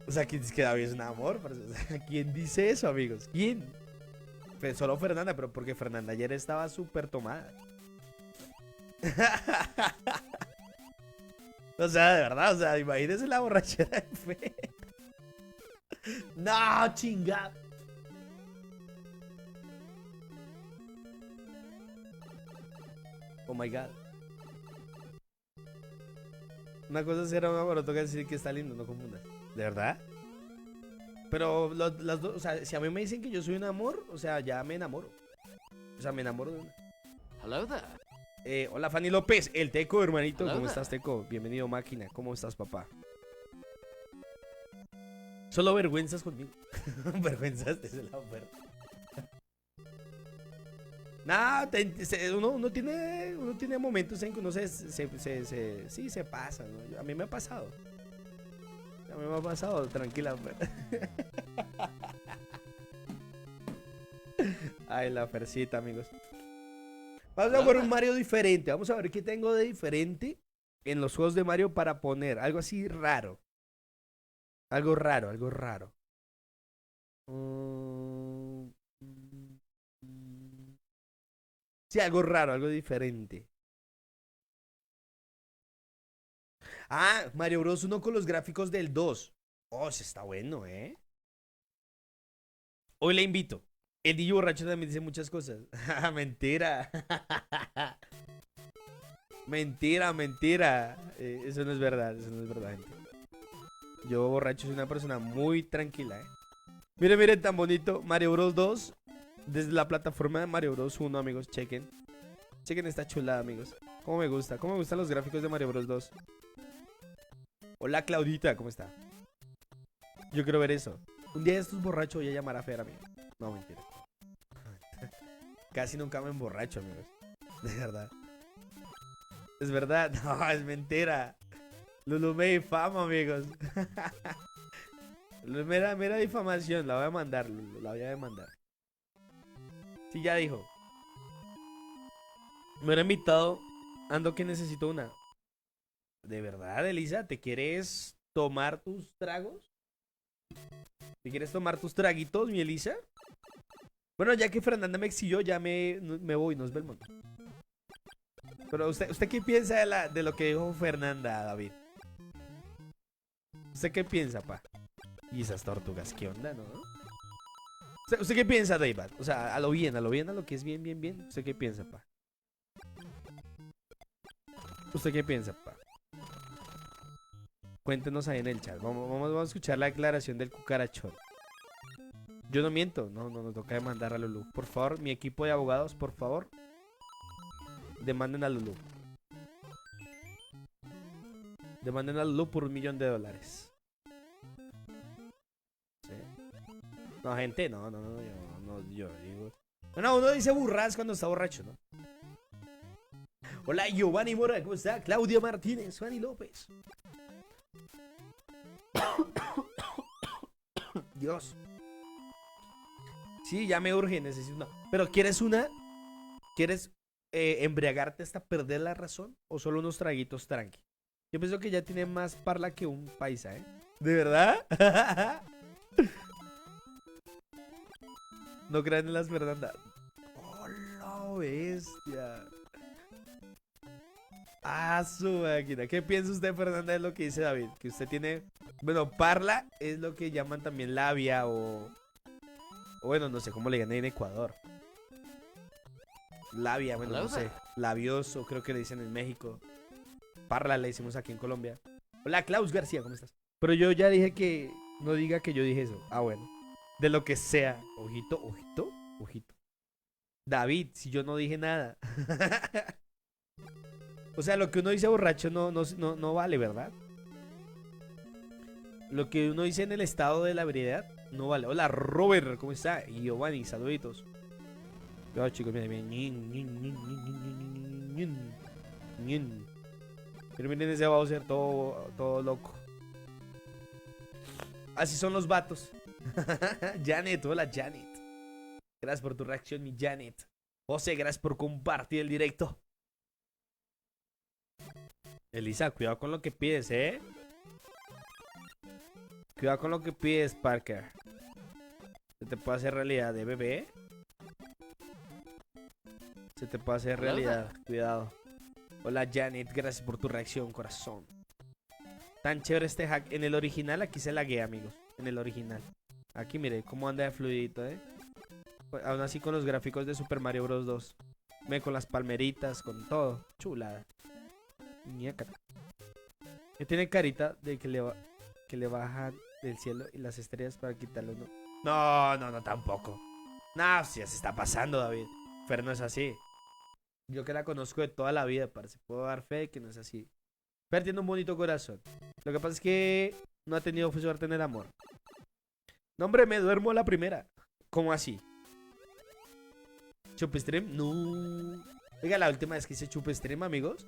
O sea, ¿quién dice que David es un amor? Parce? O sea, ¿quién dice eso, amigos? ¿Quién? Pues solo Fernanda, pero porque Fernanda ayer estaba súper tomada. O sea, de verdad, o sea, imagínense la borrachera de Fe. No, chinga. Oh my god. Una cosa es ser un amor, otra cosa es decir que está lindo, no confundas. ¿De verdad? Pero las dos, o sea, si a mí me dicen que yo soy un amor, o sea, ya me enamoro. O sea, me enamoro de una. Hello there. Hola Fanny López, el Teco, hermanito. Hola, ¿Cómo hola. estás, Teco? Bienvenido, máquina. ¿Cómo estás, papá? Solo vergüenzas conmigo. Vergüenzas de la oferta. Nah, uno tiene momentos en que uno sí, se pasa, ¿no? A mí me ha pasado. A mí me ha pasado, tranquila. Ay, la Fercita, amigos. Vamos a jugar un Mario diferente. Vamos a ver qué tengo de diferente en los juegos de Mario para poner. Algo así raro. Algo raro, algo raro. Sí, algo raro, algo diferente. Ah, Mario Bros 1 con los gráficos del 2. Oh, ese está bueno, ¿eh? Hoy le invito. El DJ borracho también dice muchas cosas. Mentira. Mentira, mentira. Eso no es verdad, eso no es verdad, gente. Yo borracho soy una persona muy tranquila, ¿eh? Miren, miren, tan bonito. Mario Bros 2. Desde la plataforma de Mario Bros 1, amigos, chequen. Chequen esta chulada, amigos. Cómo me gusta, cómo me gustan los gráficos de Mario Bros 2. Hola, Claudita, ¿cómo está? Yo quiero ver eso. Un día de estos borrachos voy a llamar a Fer, amigo. No, mentira. Casi nunca me emborracho, amigos. De verdad. Es verdad. No, es mentira. Lulu me difama, amigos. Mera difamación. La voy a mandar, Lulu. La voy a demandar. Sí, ya dijo. Me hubiera invitado. Ando que necesito una. ¿De verdad, Elisa? ¿Te quieres tomar tus tragos? ¿Te quieres tomar tus traguitos, mi Elisa? Bueno, ya que Fernanda me exilió, ya me voy, nos vemos. Pero ¿usted qué piensa de lo que dijo Fernanda, David? ¿Usted qué piensa, pa? Y esas tortugas, ¿qué onda, no? ¿Usted qué piensa, David? O sea, a lo bien, a lo que es bien, bien, bien. ¿Usted qué piensa, pa? ¿Usted qué piensa, pa? Cuéntenos ahí en el chat. Vamos a escuchar la declaración del cucarachón. Yo no miento. No, nos toca demandar a Lulu. Por favor, mi equipo de abogados, por favor. Demanden a Lulu. Demanden a Lulu por $1.000.000. ¿Sí? No, gente, no, yo digo. No, uno dice burradas cuando está borracho, ¿no? Hola, Giovanni Mora, ¿cómo está? Claudia Martínez, Fanny López. Dios. Sí, ya me urge, necesito una. Pero ¿quieres una? ¿Quieres embriagarte hasta perder la razón? ¿O solo unos traguitos tranqui? Yo pienso que ya tiene más parla que un paisa, ¿eh? ¿De verdad? No crean en las Fernanda. ¡Hola, bestia! Ah, su máquina. ¿Qué piensa usted, Fernanda, de lo que dice David? Que usted tiene... Bueno, parla es lo que llaman también labia o bueno, no sé cómo le llaman en Ecuador. Labia, bueno, no sé. Labioso, creo que le dicen en México. Parla le decimos aquí en Colombia. Hola, Klaus García, ¿cómo estás? Pero yo ya dije que... No diga que yo dije eso. Ah, bueno. De lo que sea. Ojito, ojito, ojito. David, si yo no dije nada. O sea, lo que uno dice borracho no vale, ¿verdad? Lo que uno dice en el estado de la ebriedad no vale. Hola, Robert, ¿cómo está? Y Giovanni, saluditos. Yo, chicos, miren. Pero miren ese Bowser todo loco. Así son los vatos. Janet, hola, Janet. Gracias por tu reacción, mi Janet. José, gracias por compartir el directo. Elisa, cuidado con lo que pides, ¿eh? Cuidado con lo que pides, Parker. Se te puede hacer realidad, ¿de bebé? Se te puede hacer realidad, cuidado. Hola Janet, gracias por tu reacción, corazón. Tan chévere este hack. En el original aquí se laguea, amigos. En el original. Aquí mire cómo anda de fluidito, Aún así con los gráficos de Super Mario Bros. 2. Ve con las palmeritas, con todo. Chulada. Ñácata. Que tiene carita de que le bajan del cielo y las estrellas para quitarlo, ¿no? No, tampoco. No, si ya se está pasando, David. Fer no es así. Yo que la conozco de toda la vida, parce. Puedo dar fe de que no es así. Fer tiene un bonito corazón. Lo que pasa es que no ha tenido suerte en el amor. No, hombre, me duermo a la primera. ¿Cómo así? ¿Chupestream? No. Oiga, la última vez que hice Chupestream, amigos,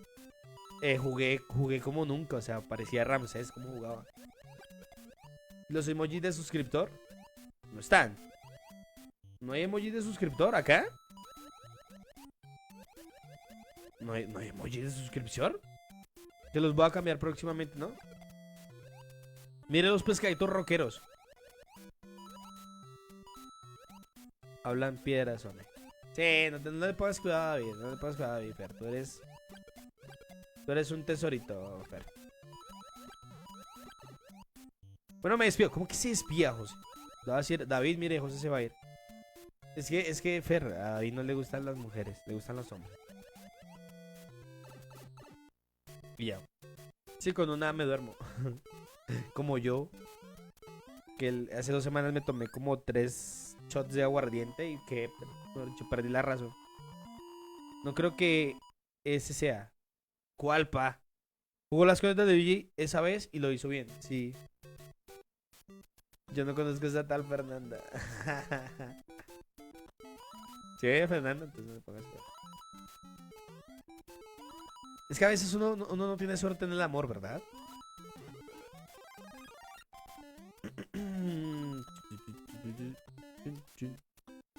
jugué como nunca. O sea, parecía Ramsés como jugaba. Los emojis de suscriptor no están. ¿No hay emojis de suscriptor acá? ¿No hay emojis de suscripción? Te los voy a cambiar próximamente, ¿no? Mire los pescaditos rockeros. Hablan piedras, hombre. Sí, no le pongas cuidado a David. No le pongas cuidado a David, Fer. Tú eres un tesorito, Fer. Bueno, me despido. ¿Cómo que se despía, José? Le voy a decir, David, mire, José se va a ir. Es que Fer, a David no le gustan las mujeres, le gustan los hombres. Y ya. Sí, con una me duermo. Como yo. Que hace 2 semanas me tomé como 3 shots de aguardiente y que, por dicho, perdí la razón. No creo que ese sea. ¿Cuál, pa? Jugó las cuentas de DJ esa vez y lo hizo bien. Sí. Yo no conozco a esa tal Fernanda. Si oye a Fernanda, entonces no me pongas cuidado. Es que a veces uno no tiene suerte en el amor, ¿verdad?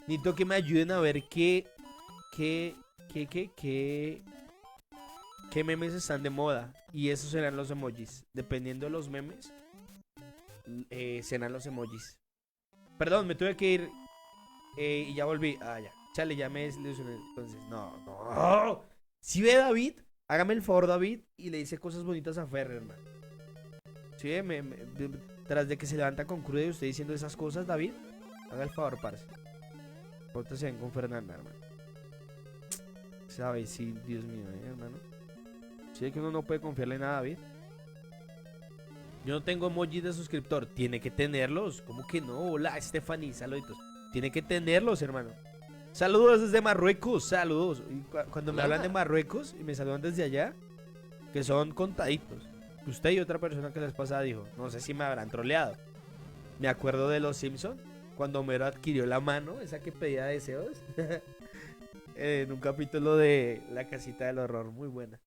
Necesito que me ayuden a ver qué memes están de moda. Y esos serán los emojis. Dependiendo de los memes, serán los emojis. Perdón, me tuve que ir y ya volví. Ah, ya. Chale, ya me desilusioné. Entonces, no. Si ve David, hágame el favor, David, y le dice cosas bonitas a Ferrer, hermano. Si ve, tras de que se levanta con cruda y usted diciendo esas cosas, David, haga el favor, parce. Póntase bien con Fernanda, hermano. ¿Sabes? Sí, Dios mío, hermano. Si que uno no puede confiarle nada a David. Yo no tengo emojis de suscriptor. Tiene que tenerlos. ¿Cómo que no? Hola, Stephanie, saluditos. Tiene que tenerlos, hermano. Saludos desde Marruecos, saludos. Y cuando me hablan de Marruecos y me saludan desde allá, que son contaditos. Usted y otra persona que les pasada dijo, no sé si me habrán troleado. Me acuerdo de Los Simpson, cuando Homero adquirió la mano, esa que pedía deseos. En un capítulo de La Casita del Horror, muy buena.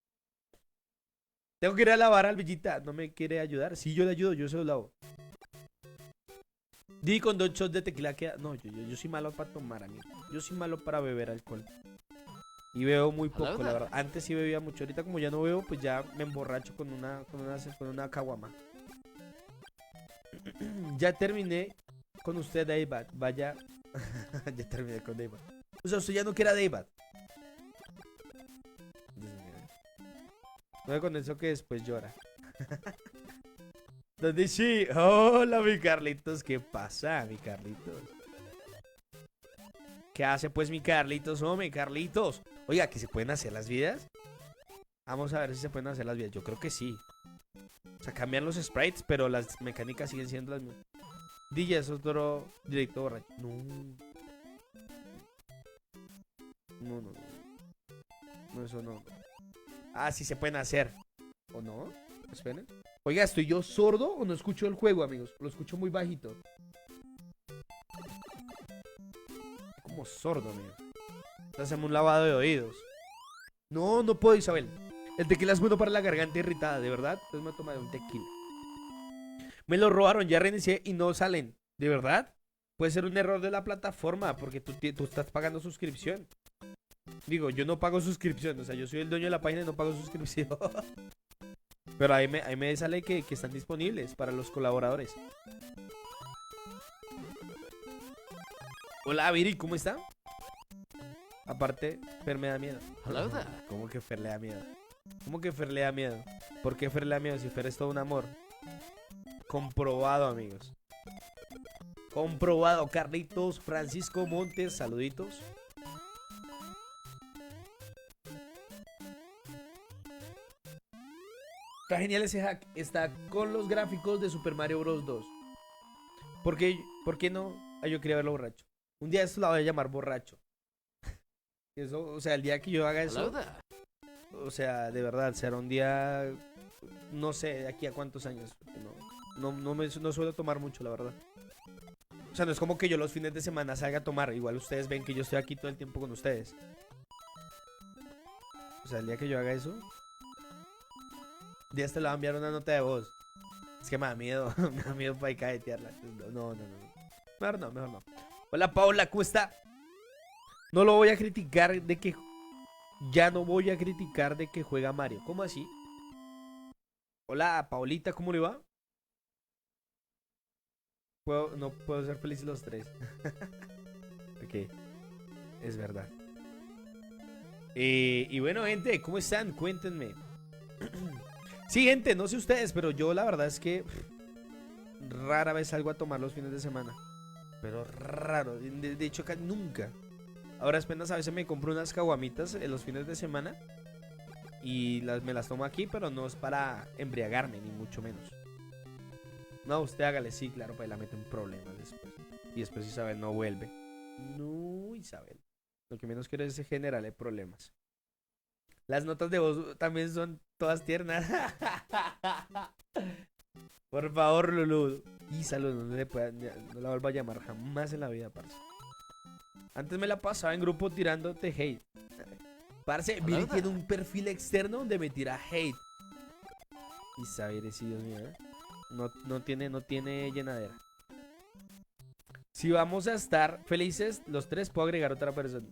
Tengo que ir a lavar al Villita, ¿no me quiere ayudar? Sí, yo le ayudo, yo se lo lavo. Di con 2 shots de tequila queda. No, yo soy malo para tomar, amigo. Yo soy malo para beber alcohol. Y bebo muy poco, la verdad. Antes sí bebía mucho. Ahorita como ya no bebo, pues ya me emborracho con una caguama. Ya terminé con usted, David. Vaya. Ya terminé con David. O sea, usted ya no quiere a David. No con eso que después llora. ¿Dónde sí? Hola, mi Carlitos. ¿Qué pasa, mi Carlitos? ¿Qué hace pues mi Carlitos? Mi Carlitos. Oiga, ¿que se pueden hacer las vidas? Vamos a ver si se pueden hacer las vidas. Yo creo que sí. O sea, cambian los sprites, pero las mecánicas siguen siendo las mismas. DJ es otro directo borracho. No, eso no. Ah, sí se pueden hacer. ¿O no? Esperen. Oiga, ¿estoy yo sordo o no escucho el juego, amigos? Lo escucho muy bajito. Como sordo, amigo. Hacemos un lavado de oídos. No puedo, Isabel. El tequila es bueno para la garganta irritada, ¿de verdad? Entonces me voy a tomar un tequila. Me lo robaron, ya reinicié y no salen. ¿De verdad? Puede ser un error de la plataforma porque tú estás pagando suscripción. Digo, yo no pago suscripción. O sea, yo soy el dueño de la página y no pago suscripción. Pero ahí me sale que están disponibles para los colaboradores. Hola, Viri, ¿cómo está? Aparte, Fer me da miedo. Hello there. ¿Cómo que Fer le da miedo? ¿Cómo que Fer le da miedo? ¿Por qué Fer le da miedo si Fer es todo un amor? Comprobado, amigos. Comprobado. Carlitos, Francisco Montes, saluditos. Está genial ese hack. Está con los gráficos de Super Mario Bros. 2. ¿Por qué no? Ah, yo quería verlo borracho. Un día esto la voy a llamar borracho. Eso, o sea, el día que yo haga Hello eso, there. o sea, de verdad, será un día, no sé, de aquí a cuántos años. No suelo tomar mucho, la verdad. O sea, no es como que yo los fines de semana salga a tomar. Igual ustedes ven que yo estoy aquí todo el tiempo con ustedes. O sea, el día que yo haga eso, un día te le va a enviar una nota de voz. Es que me da miedo, me da miedo para cajetearla. No. Mejor no. Hola, Paula, ¿cómo está? No lo voy a criticar de que... Ya no voy a criticar de que juega Mario. ¿Cómo así? Hola, Paulita, ¿cómo le va? No puedo ser felices los tres. Ok. Es verdad. Y bueno, gente, ¿cómo están? Cuéntenme. Sí, gente, no sé ustedes, pero yo la verdad es que rara vez salgo a tomar los fines de semana. Pero raro. De hecho, acá nunca. Ahora apenas a veces me compro unas caguamitas en los fines de semana y me las tomo aquí, pero no es para embriagarme, ni mucho menos. No, usted hágale, sí, claro, para la mete en problemas después. Y después Isabel no vuelve. No, Isabel. Lo que menos quiero es generarle problemas. Las notas de voz también son todas tiernas. Por favor, Lulu. Y salud, no la vuelva a llamar jamás en la vida, parce. Antes me la pasaba en grupo tirándote hate. Parce, Viri tiene un perfil externo donde me tira hate. Y saber si Dios mío, no tiene llenadera. Si vamos a estar felices los tres, puedo agregar otra persona.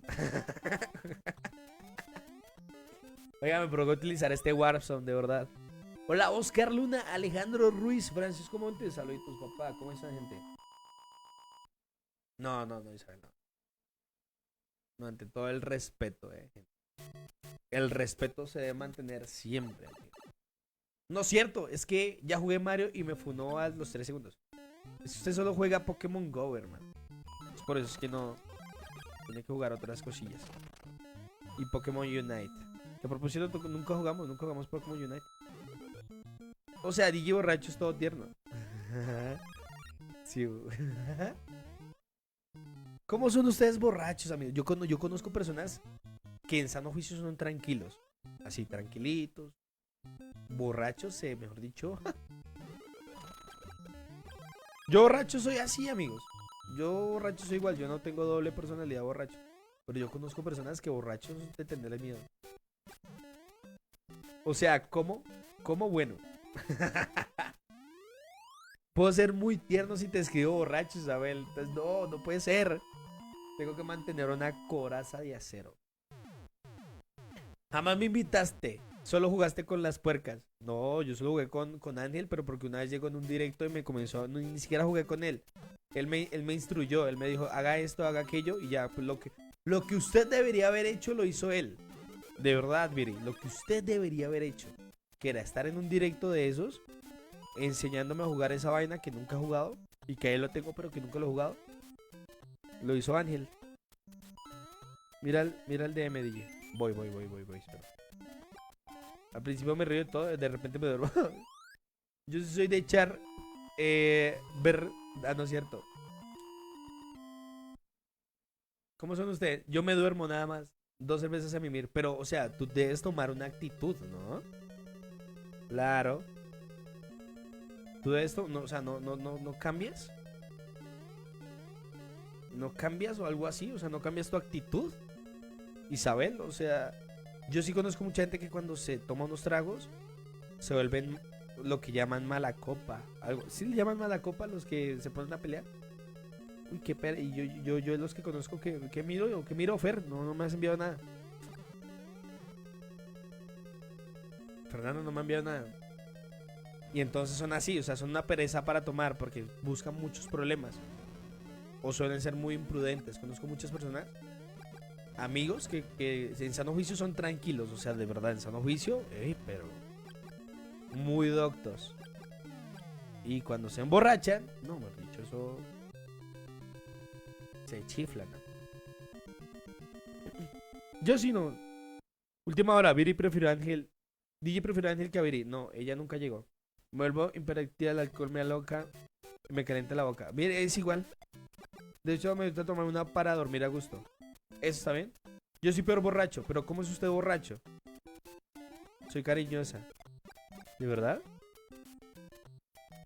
Oiga, me provoca utilizar este Warzone, de verdad. Hola, Oscar Luna, Alejandro Ruiz, Francisco Montes, saluditos, papá. ¿Cómo está, gente? No, Isabel, no. No, ante todo el respeto, gente. El respeto se debe mantener siempre, amigo. No es cierto, es que ya jugué Mario y me funó a los 3 segundos. Usted solo juega Pokémon Go, hermano. Es por eso es que no. Tiene que jugar otras cosillas. Y Pokémon Unite. Que a propósito, nunca jugamos Pokémon Unite. O sea, DJ borracho es todo tierno. Sí. ¿Cómo son ustedes borrachos, amigos? Yo conozco personas que en sano juicio son tranquilos. Así, tranquilitos. Borrachos, mejor dicho. Yo borracho soy así, amigos. Yo borracho soy igual. Yo no tengo doble personalidad borracho. Pero yo conozco personas que borrachos de tenerle miedo. O sea, ¿cómo bueno? Puedo ser muy tierno si te escribo borracho, Isabel. Entonces, no puede ser. Tengo que mantener una coraza de acero. Jamás me invitaste. Solo jugaste con las puercas. No, yo solo jugué con Ángel, pero porque una vez llegó en un directo y me comenzó. Ni siquiera jugué con él. Él me instruyó. Él me dijo, haga esto, haga aquello. Y ya, pues lo que usted debería haber hecho lo hizo él. De verdad, Viri. Lo que usted debería haber hecho, que era estar en un directo de esos, enseñándome a jugar esa vaina que nunca he jugado. Y que ahí lo tengo, pero que nunca lo he jugado. Lo hizo Ángel. Mira el DM, DJ. Voy, espera. Al principio me río de todo, de repente me duermo. Yo soy de echar no es cierto. ¿Cómo son ustedes? Yo me duermo nada más 2 cervezas a mimir. Pero, o sea, tú debes tomar una actitud, ¿no? Claro. Tú debes no cambias. ¿No cambias o algo así? O sea, ¿no cambias tu actitud? Isabel, o sea, yo sí conozco mucha gente que cuando se toma unos tragos se vuelven lo que llaman mala copa. ¿Sí le llaman mala copa a los que se ponen a pelear? Uy, qué pena. Y yo los que conozco que miro, Fer, no me has enviado nada. Fernando no me ha enviado nada. Y entonces son así, o sea, son una pereza para tomar porque buscan muchos problemas. O suelen ser muy imprudentes. Conozco muchas personas, amigos, que en sano juicio son tranquilos. O sea, de verdad, en sano juicio, pero muy doctos. Y cuando se emborrachan, no, me he dicho, eso se chiflan, ¿no? Yo sí no. Última hora, Viri prefirió a Ángel. DJ prefirió a Ángel que a Viri. No, ella nunca llegó. Me vuelvo hiperactiva, el alcohol me aloca, me calienta la boca. Mire, es igual. De hecho, me gusta tomar una para dormir a gusto. ¿Eso está bien? Yo soy peor borracho, pero ¿cómo es usted borracho? Soy cariñosa. ¿De verdad?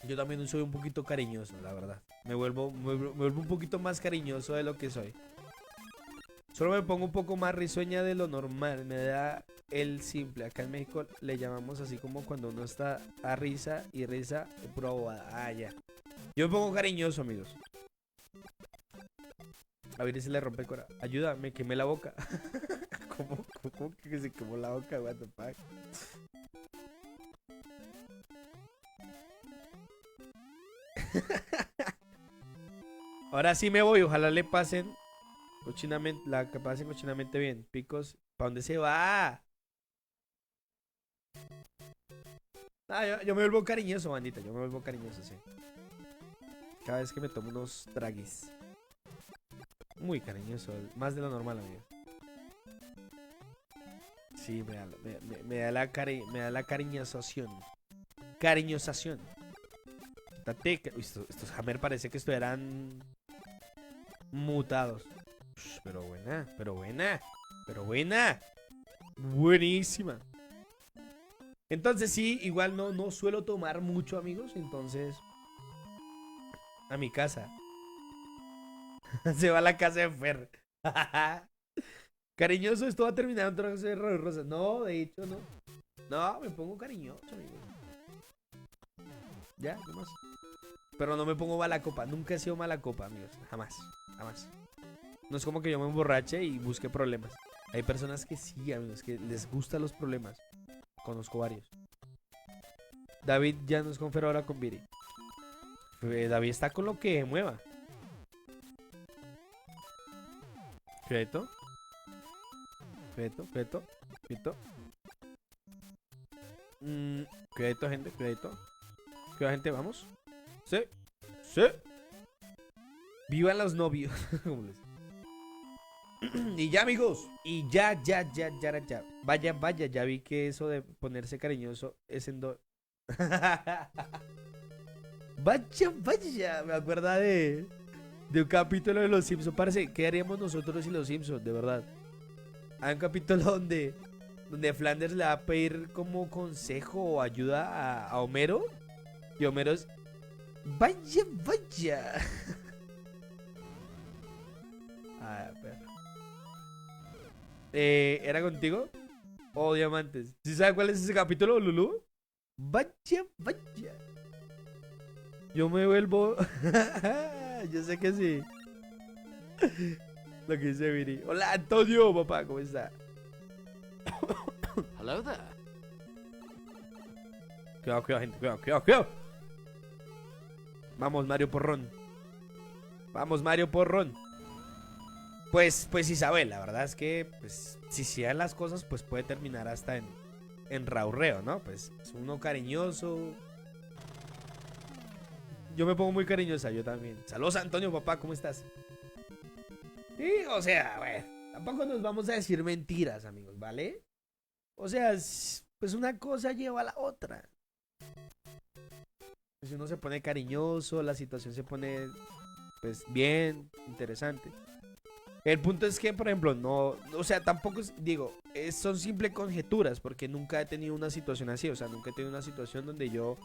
Yo también soy un poquito cariñoso, la verdad. Me vuelvo un poquito más cariñoso de lo que soy. Solo me pongo un poco más risueña de lo normal. Me da el simple. Acá en México le llamamos así como cuando uno está a risa y risa de pura bobada. Ah, ya. Yo me pongo cariñoso, amigos. A ver si se le rompe el corazón. Ayuda, me quemé la boca. ¿Cómo que se quemó la boca? What the fuck? Ahora sí me voy. Ojalá le pasen cochinamente, la que pasen cochinamente bien. Picos, ¿para dónde se va? Ah, yo me vuelvo cariñoso, bandita. Yo me vuelvo cariñoso, sí. Cada vez que me tomo unos traguis. Muy cariñoso, más de lo normal, amigo. Sí, me da la cariñosación. Cariñosación. Uy, estos Hammer parece que estuvieran mutados. Ush, pero buena. Buenísima. Entonces sí, igual no suelo tomar mucho, amigos. Entonces, a mi casa. Se va a la casa de Fer. Cariñoso, esto va a terminar un trozo de rosa. No, de hecho no. No, me pongo cariñoso, amigos. Ya, no más. Pero no me pongo mala copa. Nunca he sido mala copa, amigos. Jamás. No es como que yo me emborrache y busque problemas. Hay personas que sí, amigos, que les gustan los problemas. Conozco varios. David ya no es con Fer, ahora con Viri. David está con lo que mueva. Cuidadito. Cuidadito, gente, cuidadito. Cuidado, gente, vamos. Sí. Vivan los novios. Y ya, amigos. Y ya. Vaya, ya vi que eso de ponerse cariñoso es en Vaya. Me acuerda de un capítulo de Los Simpsons. Parece, ¿qué haríamos nosotros y Los Simpsons? De verdad. Hay un capítulo donde Flanders le va a pedir como consejo o ayuda a Homero. Y Homero es... Vaya. Ah, perro. ¿Era contigo? Oh, diamantes. ¿Sí sabes cuál es ese capítulo, Lulu? Vaya. Yo me vuelvo... Yo sé que sí. Lo que dice Viri. Hola, Antonio, papá, ¿cómo está? Hello there. Cuidado, gente, cuidado. Vamos, Mario Porrón. Pues Isabel, la verdad es que pues, si se dan las cosas, pues puede terminar hasta en raurreo, ¿no? Pues es uno cariñoso. Yo me pongo muy cariñosa, yo también. Saludos, Antonio, papá, ¿cómo estás? Sí, o sea, bueno, tampoco nos vamos a decir mentiras, amigos, ¿vale? O sea, pues una cosa lleva a la otra. Si uno se pone cariñoso, la situación se pone, pues, bien, interesante. El punto es que, por ejemplo, no, o sea, tampoco son simple conjeturas, porque nunca he tenido una situación así, o sea, nunca he tenido una situación donde yo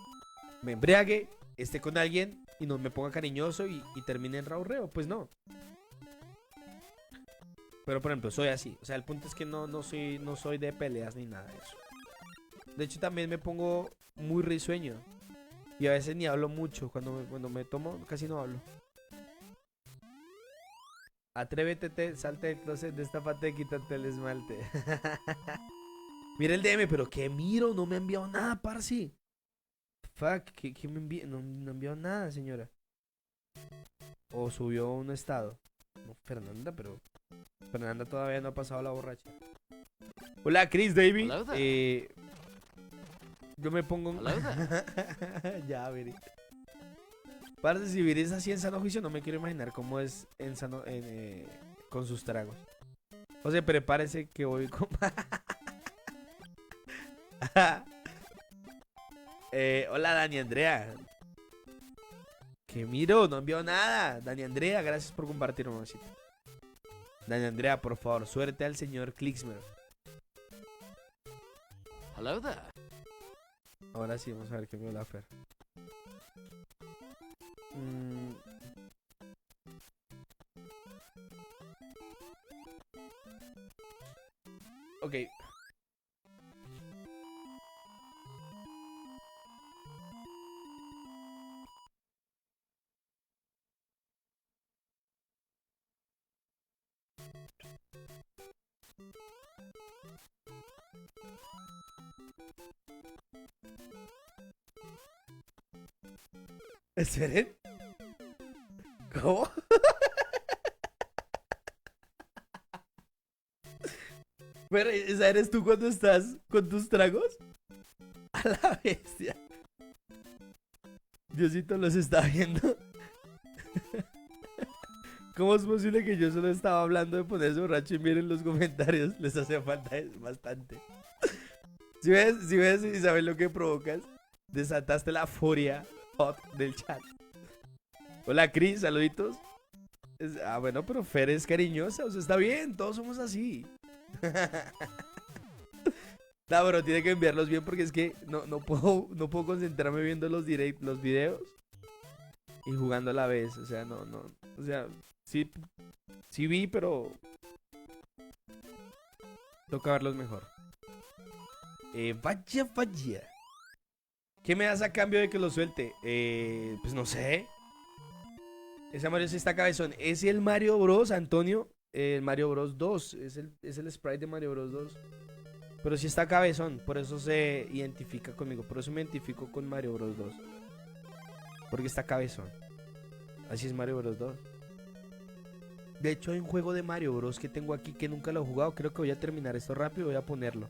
me embriague, esté con alguien y no me ponga cariñoso y termine en raurreo, pues no. Pero por ejemplo, soy así. O sea, el punto es que no soy de peleas ni nada de eso. De hecho, también me pongo muy risueño. Y a veces ni hablo mucho. Cuando me tomo, casi no hablo. Atrévete, salte del closet, destápate, quítate el esmalte. Mira el DM, pero ¿qué miro? No me ha enviado nada, parce. fuck? ¿Qué me envió? No, no envió nada, señora. O subió un estado. No, Fernanda, pero Fernanda todavía no ha pasado la borracha. Hola, Chris David. Hello there. Yo me pongo Hello there. Ya, veré. Para si vivir así en sano juicio, no me quiero imaginar cómo es en sano, con sus tragos. O sea, prepárese que voy con... Hola, Dani Andrea. Que miro, no envió nada. Dani Andrea, gracias por compartir, mamacita. Dani Andrea, por favor, suerte al señor Clicksmer. Hello there. Ahora sí, vamos a ver qué me va a hacer. Ok. Esperen. ¿Cómo? Pero, ¿esa eres tú cuando estás con tus tragos? A la bestia. Diosito los está viendo. ¿Cómo es posible que yo solo estaba hablando de ponerse borracho y miren los comentarios? Les hace falta bastante. Si ves y sabes lo que provocas, desataste la furia hot del chat. Hola, Chris, saluditos. Bueno, pero Fer es cariñosa, o sea, está bien, todos somos así. No, pero tiene que enviarlos bien porque es que no puedo concentrarme viendo los videos y jugando a la vez, o sea, o sea, sí vi, pero toca verlos mejor. Vaya. ¿Qué me das a cambio de que lo suelte? Pues no sé. Ese Mario sí está cabezón. Es el Mario Bros, Antonio. El Mario Bros 2. Es el sprite de Mario Bros 2. Pero sí está cabezón. Por eso se identifica conmigo. Por eso me identifico con Mario Bros 2. Porque está cabezón. Así es Mario Bros 2. De hecho hay un juego de Mario Bros que tengo aquí que nunca lo he jugado. Creo que voy a terminar esto rápido y voy a ponerlo.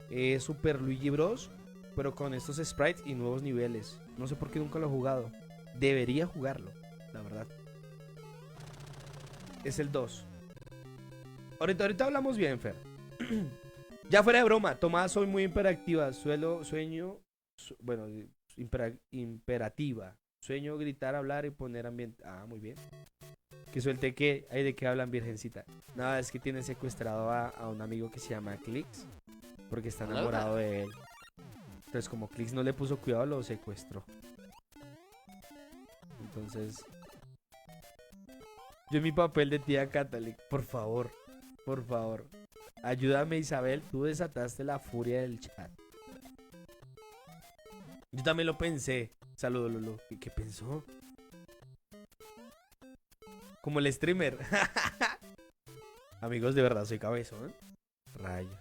Es Super Luigi Bros, pero con estos sprites y nuevos niveles. No sé por qué nunca lo he jugado. Debería jugarlo, la verdad. Es el 2. Ahorita hablamos bien, Fer. Ya fuera de broma, Tomás, soy muy imperativa. Imperativa. Sueño, gritar, hablar y poner ambiente. Ah, muy bien. Que suelte que hay de qué hablan, virgencita. Nada, es que tiene secuestrado a un amigo que se llama Clicks. Porque está enamorado de él. Entonces, como Clicks no le puso cuidado, lo secuestró. Entonces, yo en mi papel de tía Catholic, por favor, ayúdame, Isabel. Tú desataste la furia del chat. Yo también lo pensé. Saludos, Lolo. ¿Qué pensó? Como el streamer. Amigos, de verdad soy cabezón. Rayo.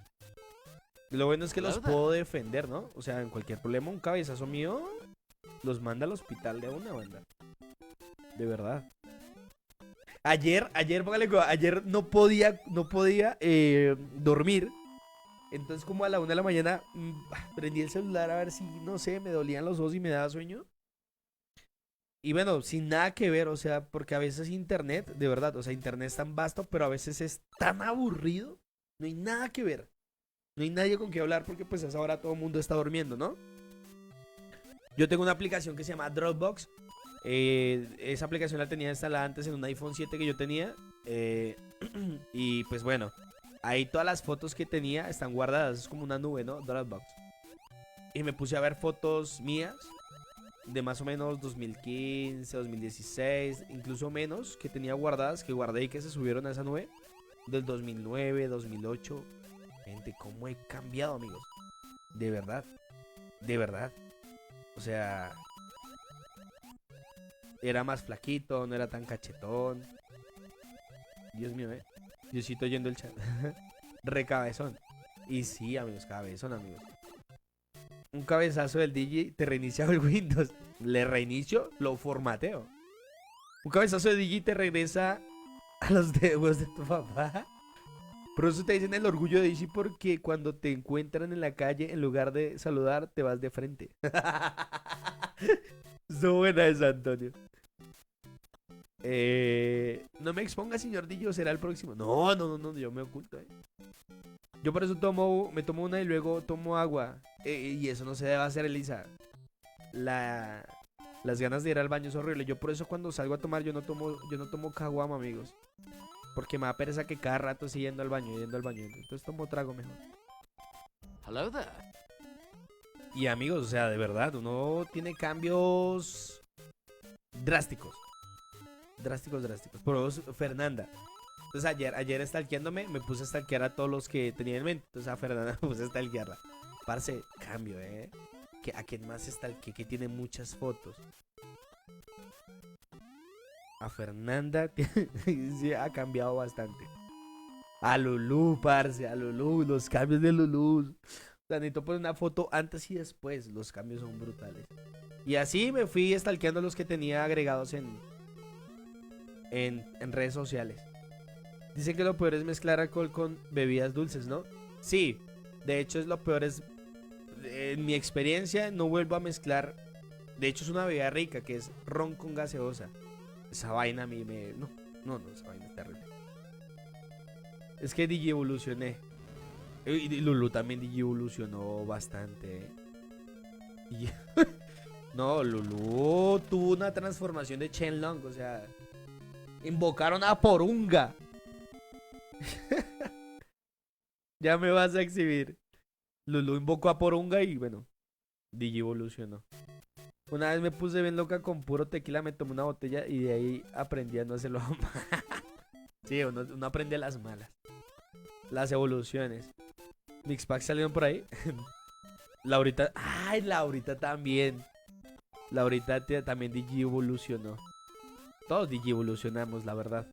Lo bueno es que los puedo defender, ¿no? O sea, en cualquier problema, un cabezazo mío los manda al hospital de una banda. De verdad. Ayer no podía dormir. Entonces, como a la 1 de la mañana, prendí el celular a ver si, no sé, me dolían los ojos y me daba sueño. Y bueno, sin nada que ver, o sea, porque a veces internet, de verdad, o sea, internet es tan vasto, pero a veces es tan aburrido. No hay nada que ver. No hay nadie con quien hablar porque pues a esa hora todo el mundo está durmiendo, ¿no? Yo tengo una aplicación que se llama Dropbox. Esa aplicación la tenía instalada antes en un iPhone 7 que yo tenía. Y pues bueno, ahí todas las fotos que tenía están guardadas. Es como una nube, ¿no? Dropbox. Y me puse a ver fotos mías de más o menos 2015, 2016, incluso menos, que tenía guardadas, que guardé y que se subieron a esa nube. Del 2009, 2008. Gente, cómo he cambiado, amigos. De verdad. De verdad. O sea, era más flaquito, no era tan cachetón. Dios mío, Diosito oyendo el chat. Re cabezón. Y sí, amigos, cabezón, amigos. un cabezazo del Digi, te reinicia el Windows. Le reinicio, lo formateo. Un cabezazo de Digi te regresa a los dedos de tu papá. Por eso te dicen el orgullo de Digi, porque cuando te encuentran en la calle, en lugar de saludar, te vas de frente. Estuvo buena esa, Antonio. No me exponga, señor Dillo, será el próximo. No, yo me oculto. Yo por eso me tomo una y luego tomo agua. Y eso no se debe hacer, Elisa. Las ganas de ir al baño es horrible. Yo por eso cuando salgo a tomar, yo no tomo caguama, amigos. Porque me da pereza que cada rato siga yendo al baño. Entonces tomo trago mejor. Hello there. Y amigos, o sea, de verdad, uno tiene cambios drásticos. Drásticos. Por eso, Fernanda. Entonces ayer stalkeándome, me puse a stalkear a todos los que tenía en mente. Entonces a Fernanda me puse a stalkearla. Parce, cambio, ¿A quién más stalkeé? Que tiene muchas fotos. A Fernanda sí ha cambiado bastante. A Lulú, parce, a Lulú. Los cambios de Lulú. O sea, necesito poner una foto antes y después. Los cambios son brutales. Y así me fui stalkeando los que tenía agregados en redes sociales. Dicen que lo peor es mezclar alcohol con bebidas dulces, ¿no? Sí, de hecho es lo peor. En mi experiencia no vuelvo a mezclar. De hecho es una bebida rica, que es ron con gaseosa. Esa vaina a mí me... No, esa vaina es terrible. Es que digi evolucioné. Y Lulu también digi evolucionó bastante. No, Lulu tuvo una transformación de Shenlong, o sea... Invocaron a Porunga. Ya me vas a exhibir. Lulu invocó a Porunga y bueno, Digi evolucionó. Una vez me puse bien loca con puro tequila, me tomé una botella y de ahí aprendí a no hacerlo más. Sí, uno aprende a las malas. Las evoluciones. Mixpack salieron por ahí. Laurita, ay, Laurita también. Laurita también Digi evolucionó. Todos Digi evolucionamos, la verdad.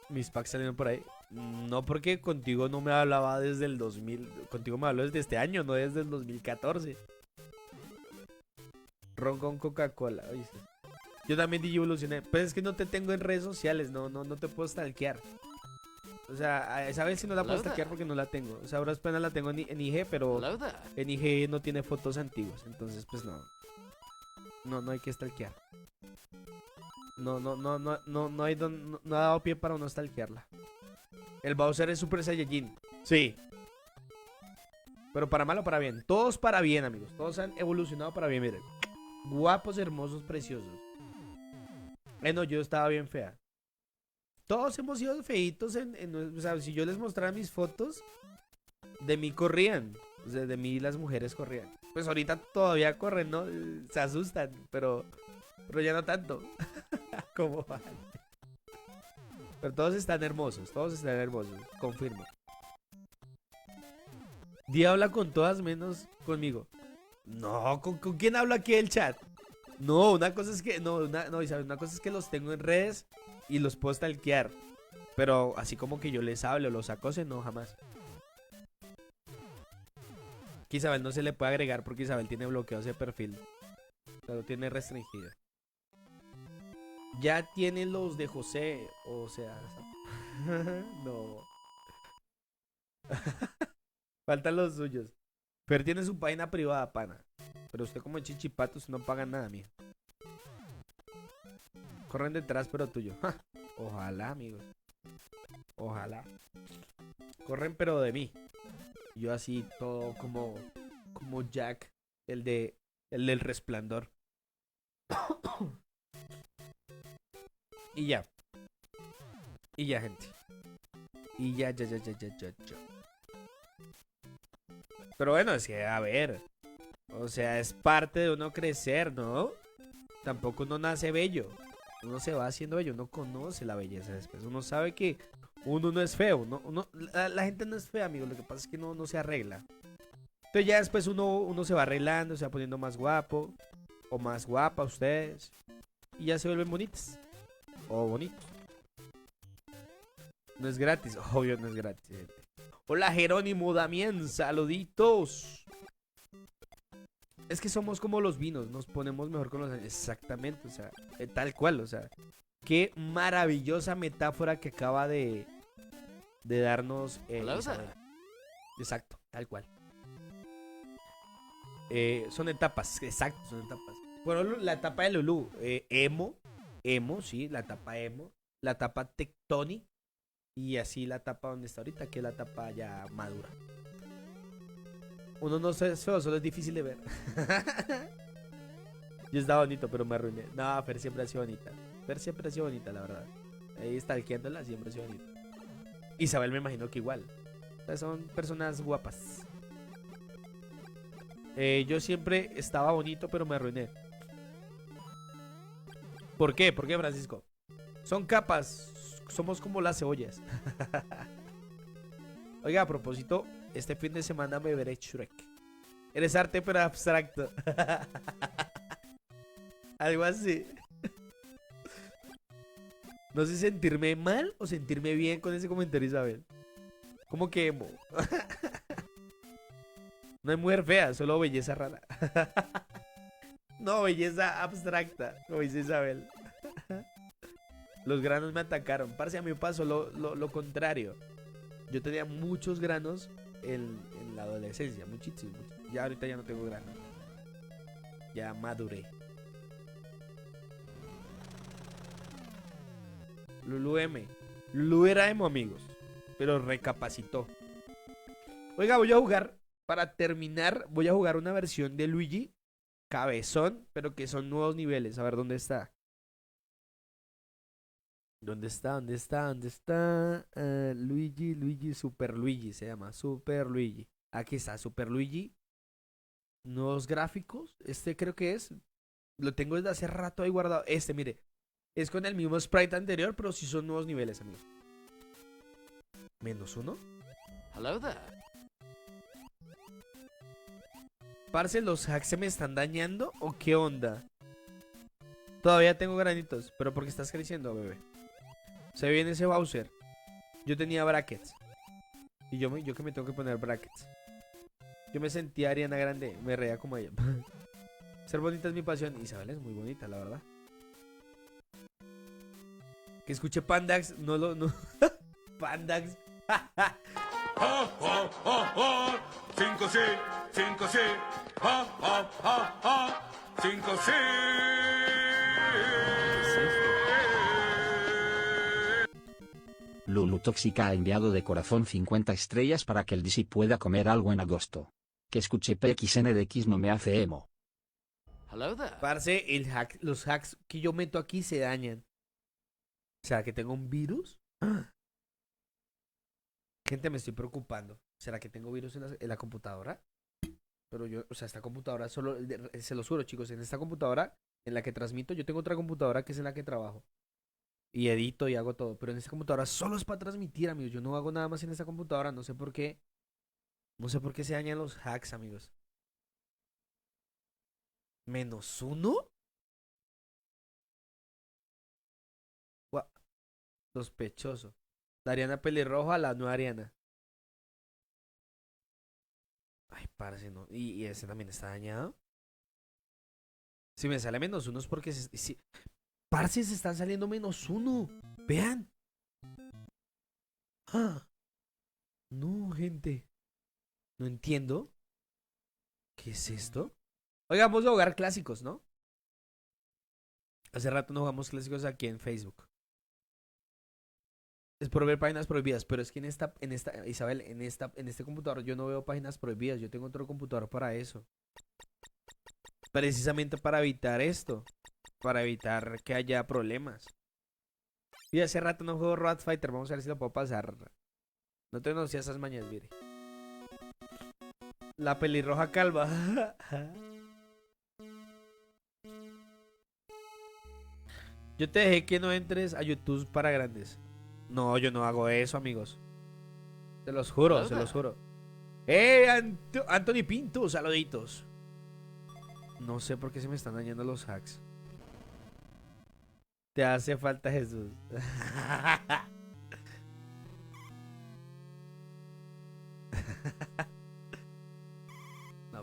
Mis packs salieron por ahí. No, porque contigo no me hablaba desde el 2000. Contigo me habló desde este año, no desde el 2014. Ron con Coca-Cola, ¿oíste? Yo también Digi evolucioné. Pues es que no te tengo en redes sociales, no te puedo stalkear. O sea, esa vez sí no la puedo stalkear porque no la tengo. O sea, ahora apenas la tengo en IG, pero en IG no tiene fotos antiguas. Entonces, pues no. No hay que stalkear. No ha dado pie para no stalkearla. El Bowser es Super Saiyajin. Sí. Pero para mal o para bien. Todos para bien, amigos. Todos han evolucionado para bien, miren. Guapos, hermosos, preciosos. No, yo estaba bien fea. Todos hemos sido feitos o sea, si yo les mostrara mis fotos, de mí corrían. O sea, de mí las mujeres corrían. Pues ahorita todavía corren, ¿no? Se asustan, pero ya no tanto. Como van. Pero todos están hermosos, confirmo. Día habla con todas menos conmigo. No, ¿con quién habla aquí el chat? No, una cosa es que ¿sabes? Una cosa es que los tengo en redes y los puedo stalkear. Pero así como que yo les hable o los acose, no, jamás. Que Isabel no se le puede agregar porque Isabel tiene bloqueado ese perfil. Lo tiene restringido. Ya tiene los de José. O sea... No. Faltan los suyos. Fer tiene su página privada, pana. Pero usted como chichipatos no paga nada, mijo. Corren detrás, pero tuyo. Ojalá, amigos. Ojalá. Corren, pero de mí. Yo así, todo como Jack, el del Resplandor. Y ya, gente. Y ya. Pero bueno, es que, a ver. O sea, es parte de uno crecer, ¿no? Tampoco uno nace bello. Uno se va haciendo bello, uno conoce la belleza después. Uno sabe que uno no es feo. La gente no es fea, amigos. Lo que pasa es que no se arregla. Entonces ya después uno se va arreglando, se va poniendo más guapo. O más guapa ustedes. Y ya se vuelven bonitas. O bonitos. No es gratis, obvio no es gratis, gente. Hola Jerónimo, Damián, saluditos. Es que somos como los vinos, nos ponemos mejor con los años. Exactamente, o sea, tal cual, o sea. Qué maravillosa metáfora que acaba de darnos Hello Isabel. there. Exacto, tal cual. Son etapas, exacto, son etapas. Bueno, la etapa de Lulu, emo, sí, la etapa emo, la etapa tectonic y así la etapa donde está ahorita, que es la etapa ya madura. Uno no se feo, solo es difícil de ver. Yo estaba bonito, pero me arruiné. No, Fer siempre ha sido bonita. Fer siempre ha sido bonita, la verdad. Ahí stalkeándola, siempre ha sido bonita. Isabel me imagino que igual. O sea, son personas guapas. Yo siempre estaba bonito, pero me arruiné. ¿Por qué? ¿Por qué, Francisco? Son capas. Somos como las cebollas. Oiga, a propósito, este fin de semana me veré Shrek. Eres arte, pero abstracto. Algo así. No sé sentirme mal o sentirme bien con ese comentario, Isabel. ¿Cómo que emo? No hay mujer fea, solo belleza rara. No, belleza abstracta, como dice Isabel. Los granos me atacaron. Parce, a mí me pasó lo contrario. Yo tenía muchos granos en la adolescencia, muchísimos. Ya ahorita ya no tengo granos. Ya maduré. Lulu M. Lulu era emo, amigos, pero recapacitó. Oiga, voy a jugar, para terminar, voy a jugar una versión de Luigi cabezón, pero que son nuevos niveles. A ver, ¿dónde está? ¿Dónde está? ¿Dónde está? ¿Dónde está? Luigi, Super Luigi se llama. Super Luigi. Aquí está, Super Luigi. Nuevos gráficos. Este creo que es. Lo tengo desde hace rato ahí guardado. Este, mire. Es con el mismo sprite anterior, pero sí son nuevos niveles, amigos. -1. Hello there. Parce, ¿los hacks se me están dañando o qué onda? Todavía tengo granitos, pero porque estás creciendo, bebé. Se viene ese Bowser. Yo tenía brackets. Y yo que me tengo que poner brackets. Yo me sentía Ariana Grande, me reía como ella. Ser bonita es mi pasión. Isabel es muy bonita, la verdad. Que escuche Pandax, no lo... No. Pandax. ¡Ja, ja, ja! 5 sí, 5 sí. ¡Ja, ja, ja, ja! 5 sí. Lulu Tóxica ha enviado de corazón 50 estrellas para que el DC pueda comer algo en agosto. Que escuche PXNDX no me hace emo. Hello there. Parce, los hacks que yo meto aquí se dañan. ¿Será que tengo un virus? Gente, me estoy preocupando. ¿Será que tengo virus en la computadora? Pero yo, o sea, esta computadora solo, se lo juro, chicos, en esta computadora en la que transmito, yo tengo otra computadora que es en la que trabajo. Y edito y hago todo. Pero en esta computadora solo es para transmitir, amigos. Yo no hago nada más en esta computadora. No sé por qué. No sé por qué se dañan los hacks, amigos. ¿-1? Sospechoso. La Ariana pelirroja, la nueva Ariana. Ay, parce, no. ¿Y ese también está dañado? Si me sale -1 es porque... Parce, se están saliendo -1. Vean. ¡Ah! No, gente. No entiendo. ¿Qué es esto? Oiga, vamos a jugar clásicos, ¿no? Hace rato no jugamos clásicos aquí en Facebook. Es por ver páginas prohibidas, pero es que Isabel, en este computador yo no veo páginas prohibidas. Yo tengo otro computador para eso. Precisamente para evitar esto. Para evitar que haya problemas. Y hace rato no juego Rat Fighter. Vamos a ver si lo puedo pasar. No te conocía esas mañas, mire. La pelirroja calva. Yo te dejé que no entres a YouTube para grandes. No, yo no hago eso, amigos. Se los juro, se los juro. Anthony Pinto, saluditos. No sé por qué se me están dañando los hacks. Te hace falta Jesús.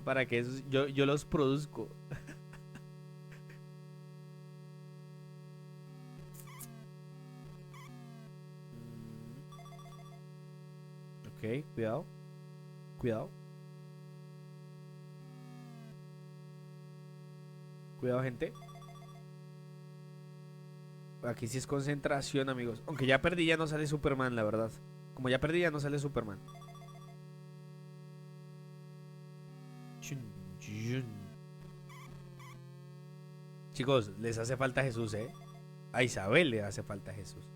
para que esos, yo los produzco. Ok, cuidado. Cuidado. Cuidado, gente. Aquí sí es concentración, amigos. Aunque ya perdí, ya no sale Superman, la verdad. Como ya perdí, ya no sale Superman. Chun, chun. Chicos, les hace falta Jesús, ¿eh? A Isabel le hace falta Jesús.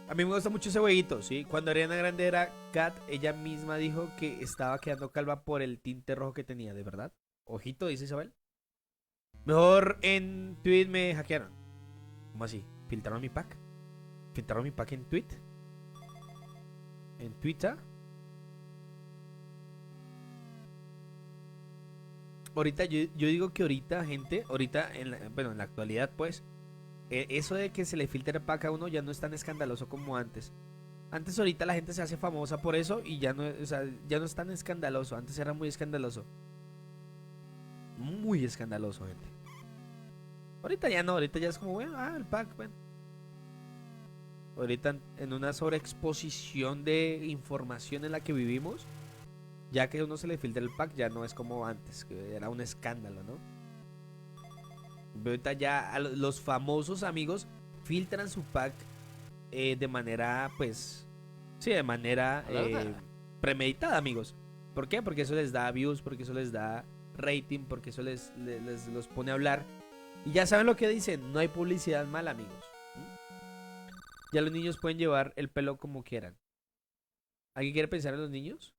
A mí me gusta mucho ese jueguito, ¿sí? Cuando Ariana Grande era Kat, ella misma dijo que estaba quedando calva por el tinte rojo que tenía, ¿de verdad? Ojito, dice Isabel. Mejor en tweet me hackearon. ¿Cómo así? ¿Filtraron mi pack? ¿Filtraron mi pack en tweet? ¿En Twitter? Ahorita, yo digo que ahorita, gente, ahorita, bueno, en la actualidad, pues, eso de que se le filtre el pack a uno ya no es tan escandaloso como antes. Antes, ahorita la gente se hace famosa por eso y ya no, o sea, ya no es tan escandaloso. Antes era muy escandaloso. Muy escandaloso, gente. Ahorita ya no, ahorita ya es como, bueno, el pack, bueno. Ahorita en una sobreexposición de información en la que vivimos, ya que a uno se le filtra el pack, ya no es como antes, que era un escándalo, ¿no? Ahorita ya los famosos amigos filtran su pack de manera, pues, sí, de manera premeditada, amigos. ¿Por qué? Porque eso les da views, porque eso les da rating, porque eso les los pone a hablar. Y ya saben lo que dicen, no hay publicidad mala, amigos. Ya los niños pueden llevar el pelo como quieran. ¿Alguien quiere pensar en los niños?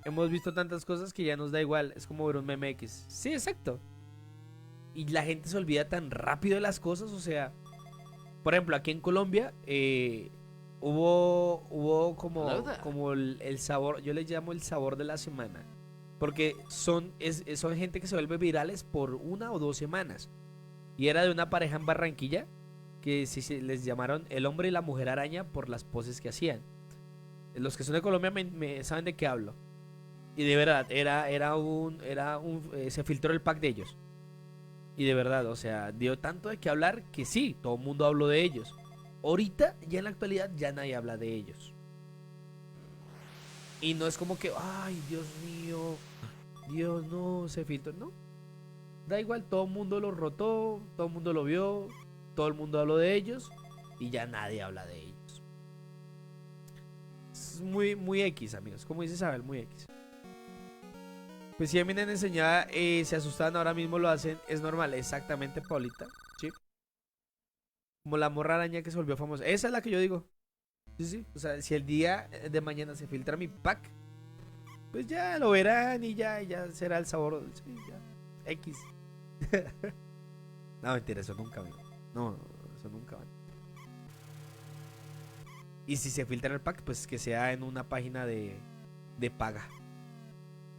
Hemos visto tantas cosas que ya nos da igual. Es como ver un meme X. Sí, exacto. Y la gente se olvida tan rápido de las cosas. O sea, por ejemplo, aquí en Colombia hubo como el sabor. Yo les llamo el sabor de la semana. Porque son gente que se vuelve virales por 1 o 2 semanas. Y era de una pareja en Barranquilla que se les llamaron el hombre y la mujer araña por las poses que hacían. Los que son de Colombia me saben de qué hablo. Y de verdad, se filtró el pack de ellos. Y de verdad, o sea, dio tanto de qué hablar que sí, todo el mundo habló de ellos. Ahorita, ya en la actualidad, ya nadie habla de ellos. Y no es como que, ay, Dios mío, Dios no, se filtró. No, da igual, todo el mundo lo rotó, todo el mundo lo vio, todo el mundo habló de ellos y ya nadie habla de ellos. Es muy, muy X, amigos, como dice Isabel, muy X. Pues si a mí me enseñaba, se asustaban, ahora mismo lo hacen, es normal, exactamente, Paulita, ¿sí? Como la morra araña que se volvió famosa, esa es la que yo digo. Sí, o sea, si el día de mañana se filtra mi pack, pues ya lo verán y ya será el sabor, sí, ya, X. No, mentira, eso nunca, amigo. No, eso nunca va. Y si se filtra el pack, pues que sea en una página de paga.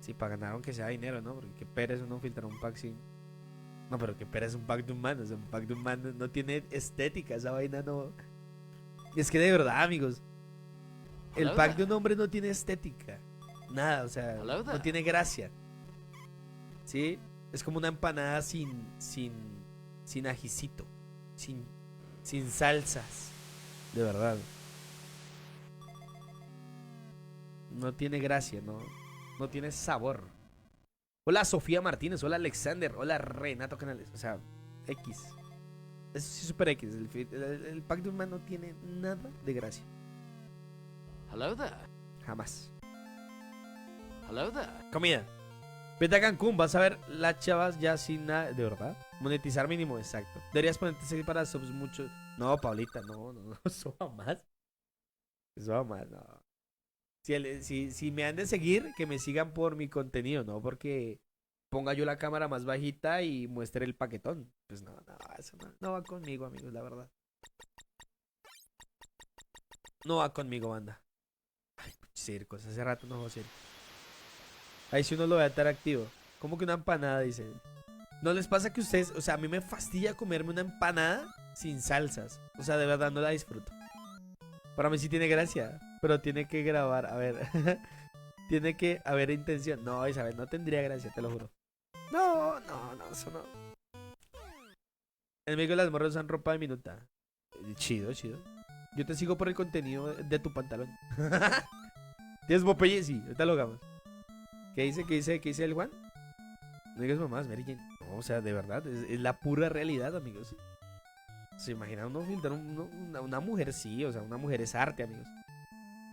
Si para ganar aunque sea dinero, ¿no? Porque qué pereza uno filtrar un pack sin... No, pero qué pereza un pack de un man. O sea, un pack de un man no tiene estética, esa vaina no... Es que de verdad, amigos, el pack de un hombre no tiene estética. Nada, o sea, no tiene gracia. ¿Sí? Es como una empanada sin ajicito. Sin salsas. De verdad. No tiene gracia, no tiene sabor. Hola Sofía Martínez, hola Alexander, hola Renato Canales. O sea, X. Eso sí es super X. El pack de un man no tiene nada de gracia. Hello there. Jamás. Hello there. Comida. Vete a Cancún, vas a ver las chavas ya sin nada. ¿De verdad? Monetizar mínimo, exacto. Deberías ponerte seguir para subs mucho. No, Paulita, no. Eso jamás. Eso jamás, no. Si me han de seguir, que me sigan por mi contenido, no porque ponga yo la cámara más bajita y muestre el paquetón. Pues no, eso no va conmigo, amigos, la verdad. No va conmigo, banda. Ay, circos, hace rato no juego circos. Ahí sí uno lo ve a estar activo. Como que una empanada, dice. ¿No les pasa que ustedes, o sea, a mí me fastidia comerme una empanada sin salsas? O sea, de verdad no la disfruto. Para mí sí tiene gracia, pero tiene que grabar. A ver. Tiene que haber intención. No, Isabel, no tendría gracia, te lo juro. No, eso no. Enemigo de las morras usan ropa de minuta. Chido, chido. Yo te sigo por el contenido de tu pantalón. ¿Tienes Popeye? Sí, ahorita lo hagamos. ¿Qué dice? ¿Qué dice el Juan? No digas mamás, Mary Jane. No, o sea, de verdad, es la pura realidad, amigos. ¿Se imagina uno filtrar una mujer? Sí, o sea, una mujer es arte, amigos.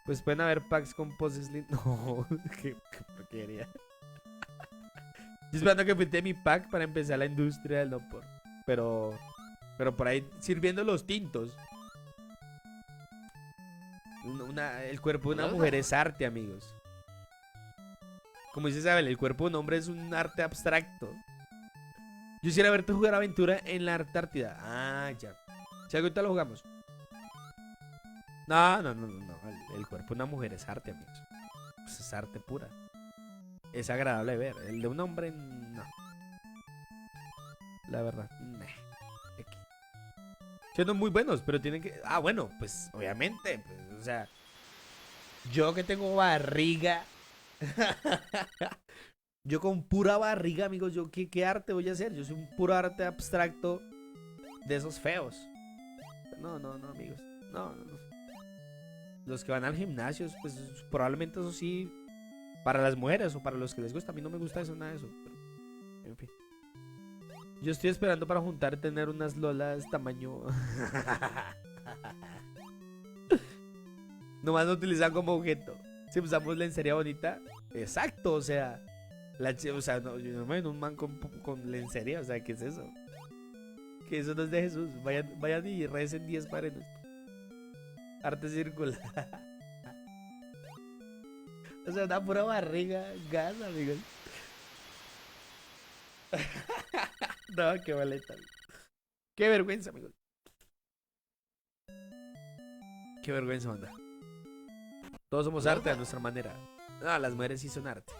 Pues pueden haber packs con poses lindas. No, qué porquería. Estoy esperando que pinte mi pack para empezar la industria del no por. Pero por ahí sirviendo los tintos. El cuerpo de una mujer es arte, amigos. Como dice Isabel, el cuerpo de un hombre es un arte abstracto. Yo quisiera verte jugar aventura en la Antártida. Ah, ya. Si ahorita lo jugamos. No. El cuerpo de una mujer es arte, amigos. Pues es arte pura. Es agradable de ver. El de un hombre, no. La verdad, nah. Siendo muy buenos, pero tienen que... Ah, bueno, pues obviamente. Pues, o sea, yo que tengo barriga. Yo con pura barriga, amigos. Yo ¿qué arte voy a hacer? Yo soy un puro arte abstracto de esos feos. No, amigos. No. Los que van al gimnasio, pues probablemente eso sí. Para las mujeres o para los que les gusta. A mí no me gusta eso, nada de eso. Pero, en fin. Yo estoy esperando para juntar y tener unas lolas tamaño. Nomás no utilizan como objeto. Si usamos lencería bonita. Exacto, o sea. No, yo no me veo un man con lencería. O sea, ¿qué es eso? Que eso no es de Jesús. Vayan y recen 10 Padre Nuestro. Arte circular. O sea, una pura barriga. Gas, amigos. No, qué boleta. Qué vergüenza, amigos. Qué vergüenza, banda. Todos somos arte a nuestra manera. No, las mujeres sí son arte.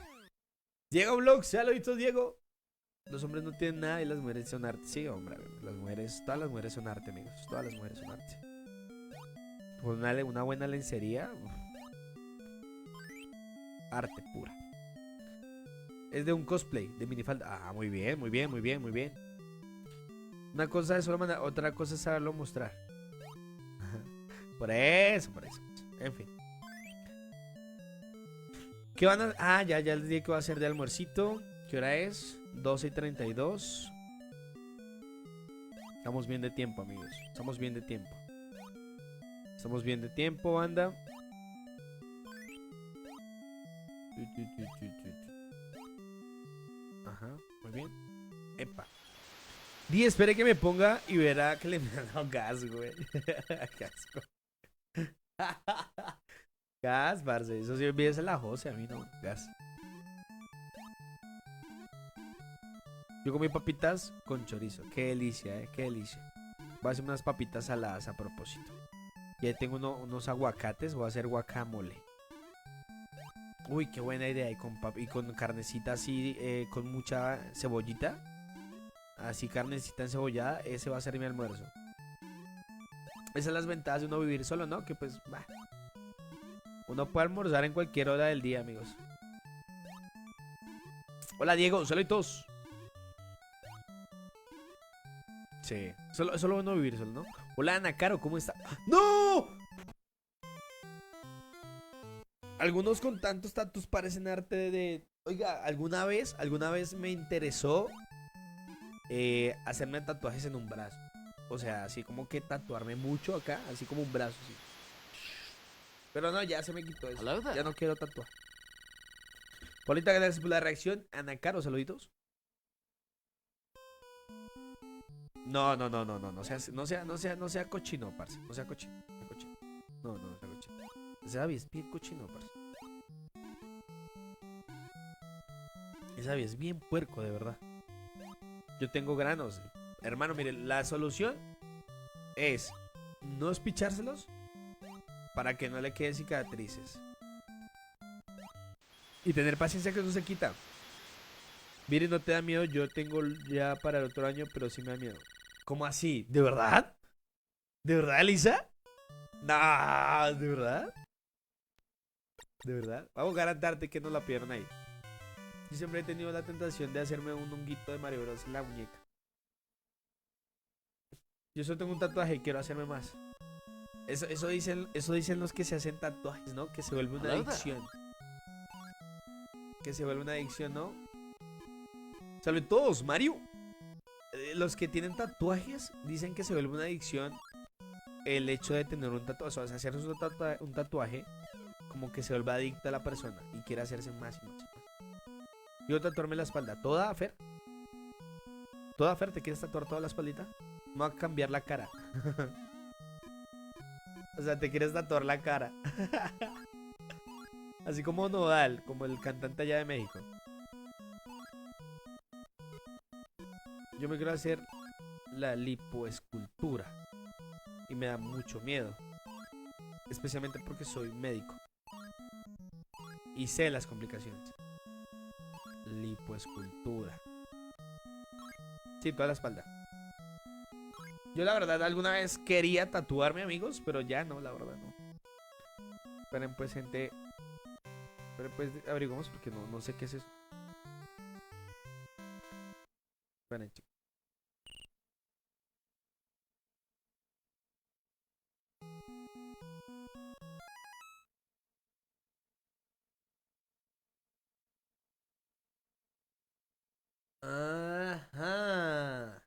Diego Vlogs, ¿ya lo visto, Diego? Los hombres no tienen nada y las mujeres son arte. Sí, hombre, todas las mujeres son arte, amigos. Todas las mujeres son arte. Con una buena lencería. Arte pura. Es de un cosplay, de minifalda. Ah, muy bien. Una cosa es solo mandar, otra cosa es saberlo mostrar. Por eso. En fin. ¿Qué van a...? Ah, ya les dije que va a hacer de almuercito. ¿Qué hora es? 12:32. Estamos bien de tiempo, amigos. Estamos bien de tiempo, banda. Ajá, muy bien. Epa. Espere que me ponga y verá que le me ha dado gas, güey. Casco. Gas, parce. Eso sí olvídese la Jose, a mí no. Gas. Yo comí papitas con chorizo. Qué delicia, qué delicia. Voy a hacer unas papitas saladas a propósito. Y ahí tengo unos aguacates. Voy a hacer guacamole. Uy, qué buena idea. Y con carnecita así, con mucha cebollita. Así carnecita encebollada. Ese va a ser mi almuerzo. Esas son las ventajas de uno vivir solo, ¿no? Que pues, bah. Uno puede almorzar en cualquier hora del día, amigos. Hola, Diego. Saludos. Sí. Solo bueno vivir solo, ¿no? Hola, Ana Caro. ¿Cómo está? ¡No! Algunos con tantos tatus parecen arte de... Oiga, alguna vez me interesó hacerme tatuajes en un brazo. O sea, así como que tatuarme mucho acá, así como un brazo, sí. Pero no, ya se me quitó eso. Ya no quiero tatuar. Polita, gracias por la reacción. Ana Caro, saluditos. No sea cochino, parce. No sea cochino. No sea cochino. Esa es bien cochino, parce. Esa es bien puerco, de verdad. Yo tengo granos. Hermano, mire, la solución es no espichárselos para que no le queden cicatrices. Y tener paciencia que eso se quita. Mire, no te da miedo. Yo tengo ya para el otro año, pero sí me da miedo. ¿Cómo así? ¿De verdad? ¿De verdad, Elisa? No, ¿de verdad? De verdad. Vamos a garantarte que no la pierdan ahí. Yo siempre he tenido la tentación de hacerme un honguito de Mario Bros en la muñeca. Yo solo tengo un tatuaje y quiero hacerme más. Eso dicen los que se hacen tatuajes, ¿no? Que se vuelve una Hello there. adicción. Que se vuelve una adicción, ¿no? Salve todos, Mario. Los que tienen tatuajes dicen que se vuelve una adicción el hecho de tener un tatuaje. O sea, hacerse un tatuaje como que se vuelve adicta a la persona y quiere hacerse más y más y más. Yo tatuarme la espalda. ¿Toda, Fer? ¿Toda, Fer? ¿Te quieres tatuar toda la espaldita? No va a cambiar la cara. O sea, te quieres tatuar la cara. Así como Nodal, como el cantante allá de México. Yo me quiero hacer la lipoescultura. Y me da mucho miedo. Especialmente porque soy médico. Y sé las complicaciones. Lipoescultura. Sí, toda la espalda. Yo la verdad alguna vez quería tatuarme, amigos, pero ya no, la verdad no. Esperen pues, gente. Esperen pues, averiguamos porque no sé qué es eso. Esperen, chicos. Ajá.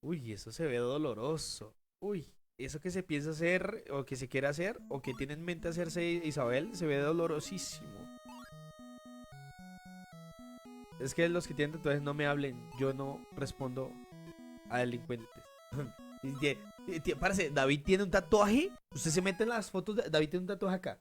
Uy, eso se ve doloroso. Uy, eso que se piensa hacer o que se quiere hacer o que tiene en mente hacerse Isabel se ve dolorosísimo. Es que los que tienen tatuajes no me hablen. Yo no respondo a delincuentes. Parce, David tiene un tatuaje. Usted se mete en las fotos. David tiene un tatuaje acá.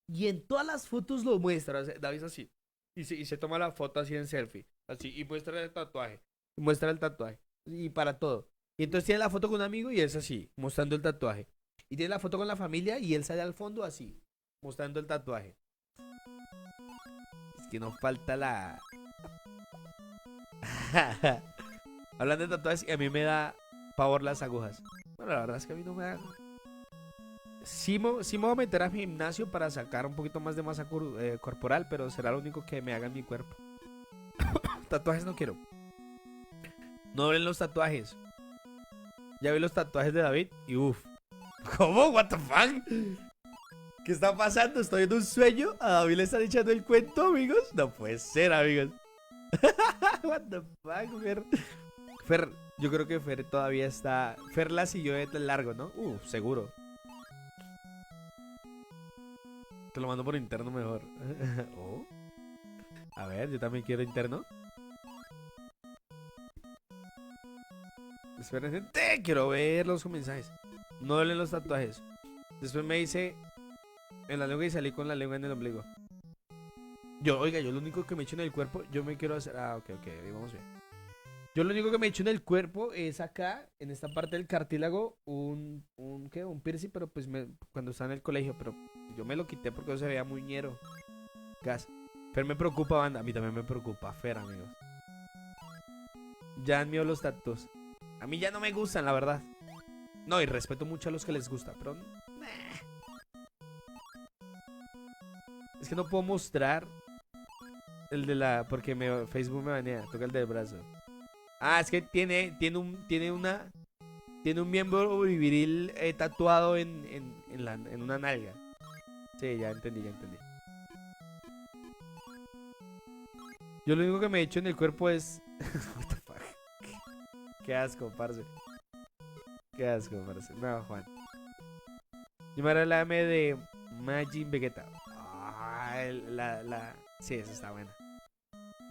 Y en todas las fotos lo muestra. O sea, David es así. Y se toma la foto así en selfie. Así. Y muestra el tatuaje. Y muestra el tatuaje. Y para todo. Y entonces tiene la foto con un amigo y es así. Mostrando el tatuaje. Y tiene la foto con la familia y él sale al fondo así. Mostrando el tatuaje. Es que no falta la... Hablando de tatuajes, y a mí me da pavor las agujas. Bueno, la verdad es que a mí no me da. Sí me voy a meter a gimnasio para sacar un poquito más de masa corporal, pero será lo único que me haga en mi cuerpo. Tatuajes no quiero. No ven los tatuajes. Ya vi los tatuajes de David y uff. ¿Cómo? ¿What the fuck? ¿Qué está pasando? ¿Estoy en un sueño? ¿A David le están echando el cuento, amigos? No puede ser, amigos. What the fuck, Fer. Fer, yo creo que Fer todavía está. Fer la siguió de largo, ¿no? Seguro. Te lo mando por interno mejor. Oh. A ver, yo también quiero interno. Esperen, gente. Quiero ver los mensajes. No duelen los tatuajes. Después me dice en la lengua y salí con la lengua en el ombligo. Oiga, yo lo único que me echo en el cuerpo, yo me quiero hacer. Ah, ok, ahí vamos bien. Yo lo único que me echo en el cuerpo es acá, en esta parte del cartílago, un piercing, pero pues cuando estaba en el colegio, pero yo me lo quité porque se veía muy ñero. Gas. Fer me preocupa, banda. A mí también me preocupa, Fer, amigos. Ya han mío los tatuos. A mí ya no me gustan, la verdad. No, y respeto mucho a los que les gusta, pero... Es que no puedo mostrar el de la... Porque Facebook me banea. Toca el del brazo. Ah, es que tiene un miembro viril tatuado en una nalga. Sí, ya entendí. Yo lo único que me he hecho en el cuerpo es... What the fuck? Qué asco, parce. No, Juan. Yo me haré la M de Majin Vegeta. Sí, esa está buena.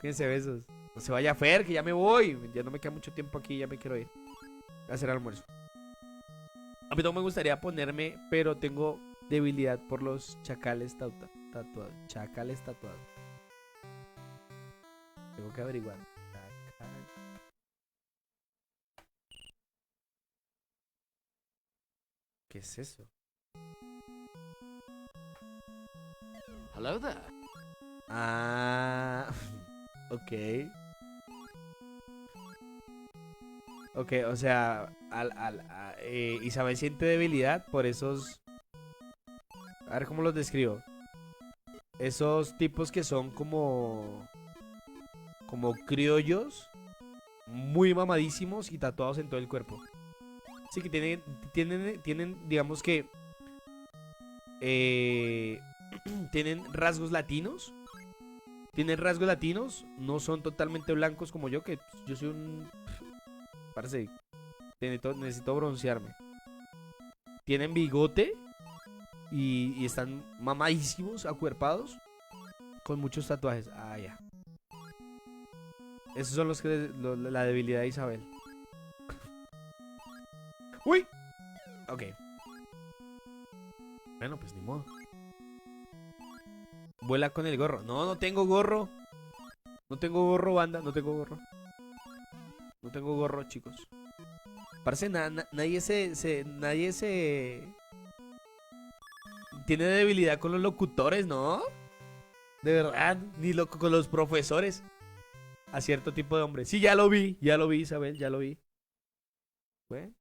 Fíjense, besos. No se vaya Fer, que ya me voy. Ya no me queda mucho tiempo aquí, ya me quiero ir a hacer almuerzo. A mí no me gustaría ponerme, pero tengo debilidad por los chacales tatuados. Chacales tatuados. Tengo que averiguar. ¿Qué es eso? Hello there. Ah, ok. Ok, o sea, Isabel siente debilidad por esos... A ver cómo los describo. esos tipos que son como criollos, muy mamadísimos y tatuados en todo el cuerpo. Sí, que tienen digamos que, tienen rasgos latinos. Tienen rasgos latinos, no son totalmente blancos como yo, que yo soy un... Parece, necesito broncearme. Tienen bigote y están mamadísimos, acuerpados, con muchos tatuajes. Ah, ya. Esos son los que la debilidad de Isabel. ¡Uy! Ok. Bueno, pues ni modo. Vuela con el gorro. No, no tengo gorro. No tengo gorro, banda. No tengo gorro. No tengo gorro, chicos. Parece nadie se tiene debilidad con los locutores, ¿no? De verdad, ni con los profesores. A cierto tipo de hombre. Sí, ya lo vi, Isabel, ya lo vi. ¿Fue?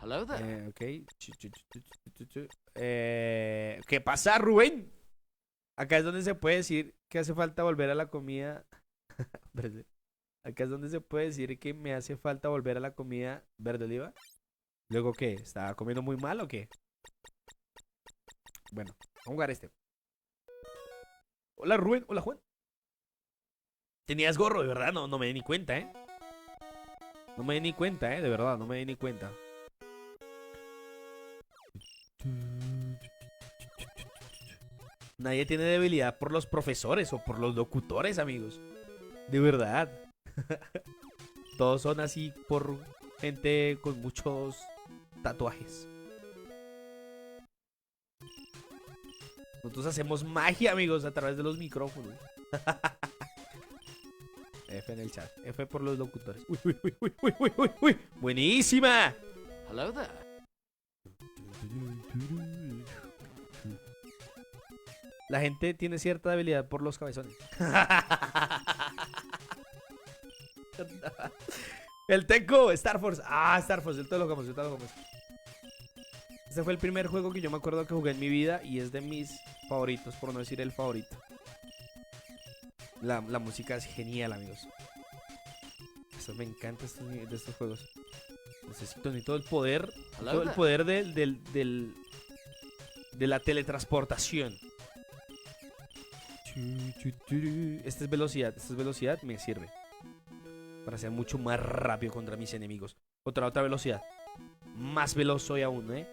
Hello there. Ok. ¿Qué pasa, Rubén? Acá es donde se puede decir que hace falta volver a la comida. Espérate. Acá es donde se puede decir que me hace falta volver a la comida verde oliva. ¿Luego qué? ¿Estaba comiendo muy mal o qué? Bueno, vamos a jugar este. Hola, Rubén. Hola, Juan. Tenías gorro, de verdad. No me di ni cuenta, ¿eh? No me di ni cuenta, ¿eh? De verdad, no me di ni cuenta. Nadie tiene debilidad por los profesores o por los locutores, amigos. De verdad. Todos son así por gente con muchos tatuajes. Nosotros hacemos magia, amigos, a través de los micrófonos. F en el chat. F por los locutores. Uy, uy, uy, uy, uy, uy, uy, uy. ¡Buenísima! Hello there. La gente tiene cierta debilidad por los cabezones. El Teco, Star Force. Ah, Star Force, yo te lo jugamos. Este fue el primer juego que yo me acuerdo que jugué en mi vida y es de mis favoritos, por no decir el favorito. La música es genial, amigos. Eso me encanta de estos juegos. Necesito todo el poder. Todo el poder de la teletransportación. Esta es velocidad, me sirve para ser mucho más rápido contra mis enemigos. Otra velocidad. Más veloz soy aún, ¿eh?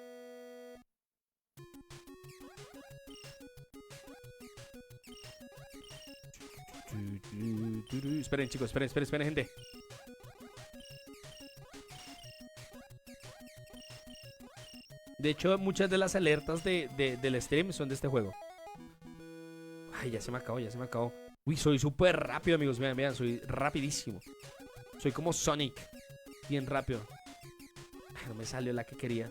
Esperen, chicos, esperen, gente. De hecho, muchas de las alertas del stream son de este juego. Ay, ya se me acabó. Uy, soy súper rápido, amigos. Vean, soy rapidísimo. Soy como Sonic. Bien rápido. Ay, no me salió la que quería.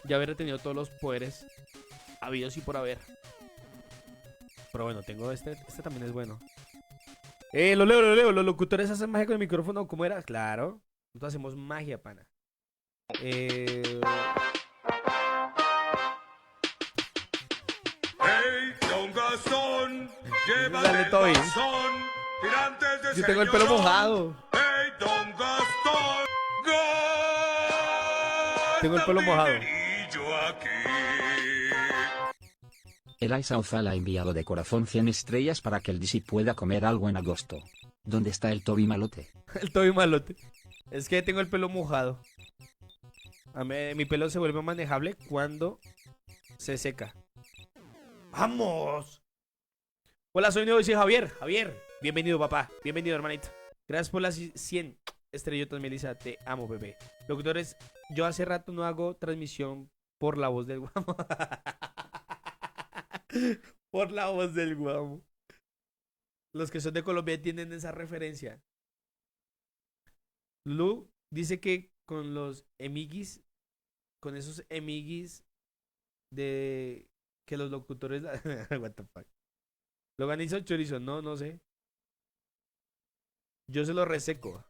Ya haber tenido todos los poderes habidos y por haber. Pero bueno, tengo este también es bueno. Lo leo. Los locutores hacen magia con el micrófono. ¿Cómo era? Claro. Nosotros hacemos magia, pana. Hey, don Gastón, llévate Dale, el Toby. bastón, tirantes de Yo tengo el pelo señorón. mojado. Hey, don Gastón, gol. Tengo el pelo mojado. Dinerillo aquí. Eliza Ozal ha enviado de corazón 100 estrellas para que el DC pueda comer algo en agosto. ¿Dónde está el Toby malote? El Toby malote. Es que tengo el pelo mojado. Mi pelo se vuelve manejable cuando se seca. ¡Vamos! Hola, soy nuevo y soy Javier. Javier, bienvenido, papá. Bienvenido, hermanito. Gracias por las 100 estrellotas, Melissa. Te amo, bebé. Locutores, yo hace rato no hago transmisión por la voz del guamo. Por la voz del guamo. Los que son de Colombia entienden esa referencia. Lu dice que con los emigis, con esos emigis de que los locutores what the fuck. Loganizo chorizo, no sé. Yo se lo reseco.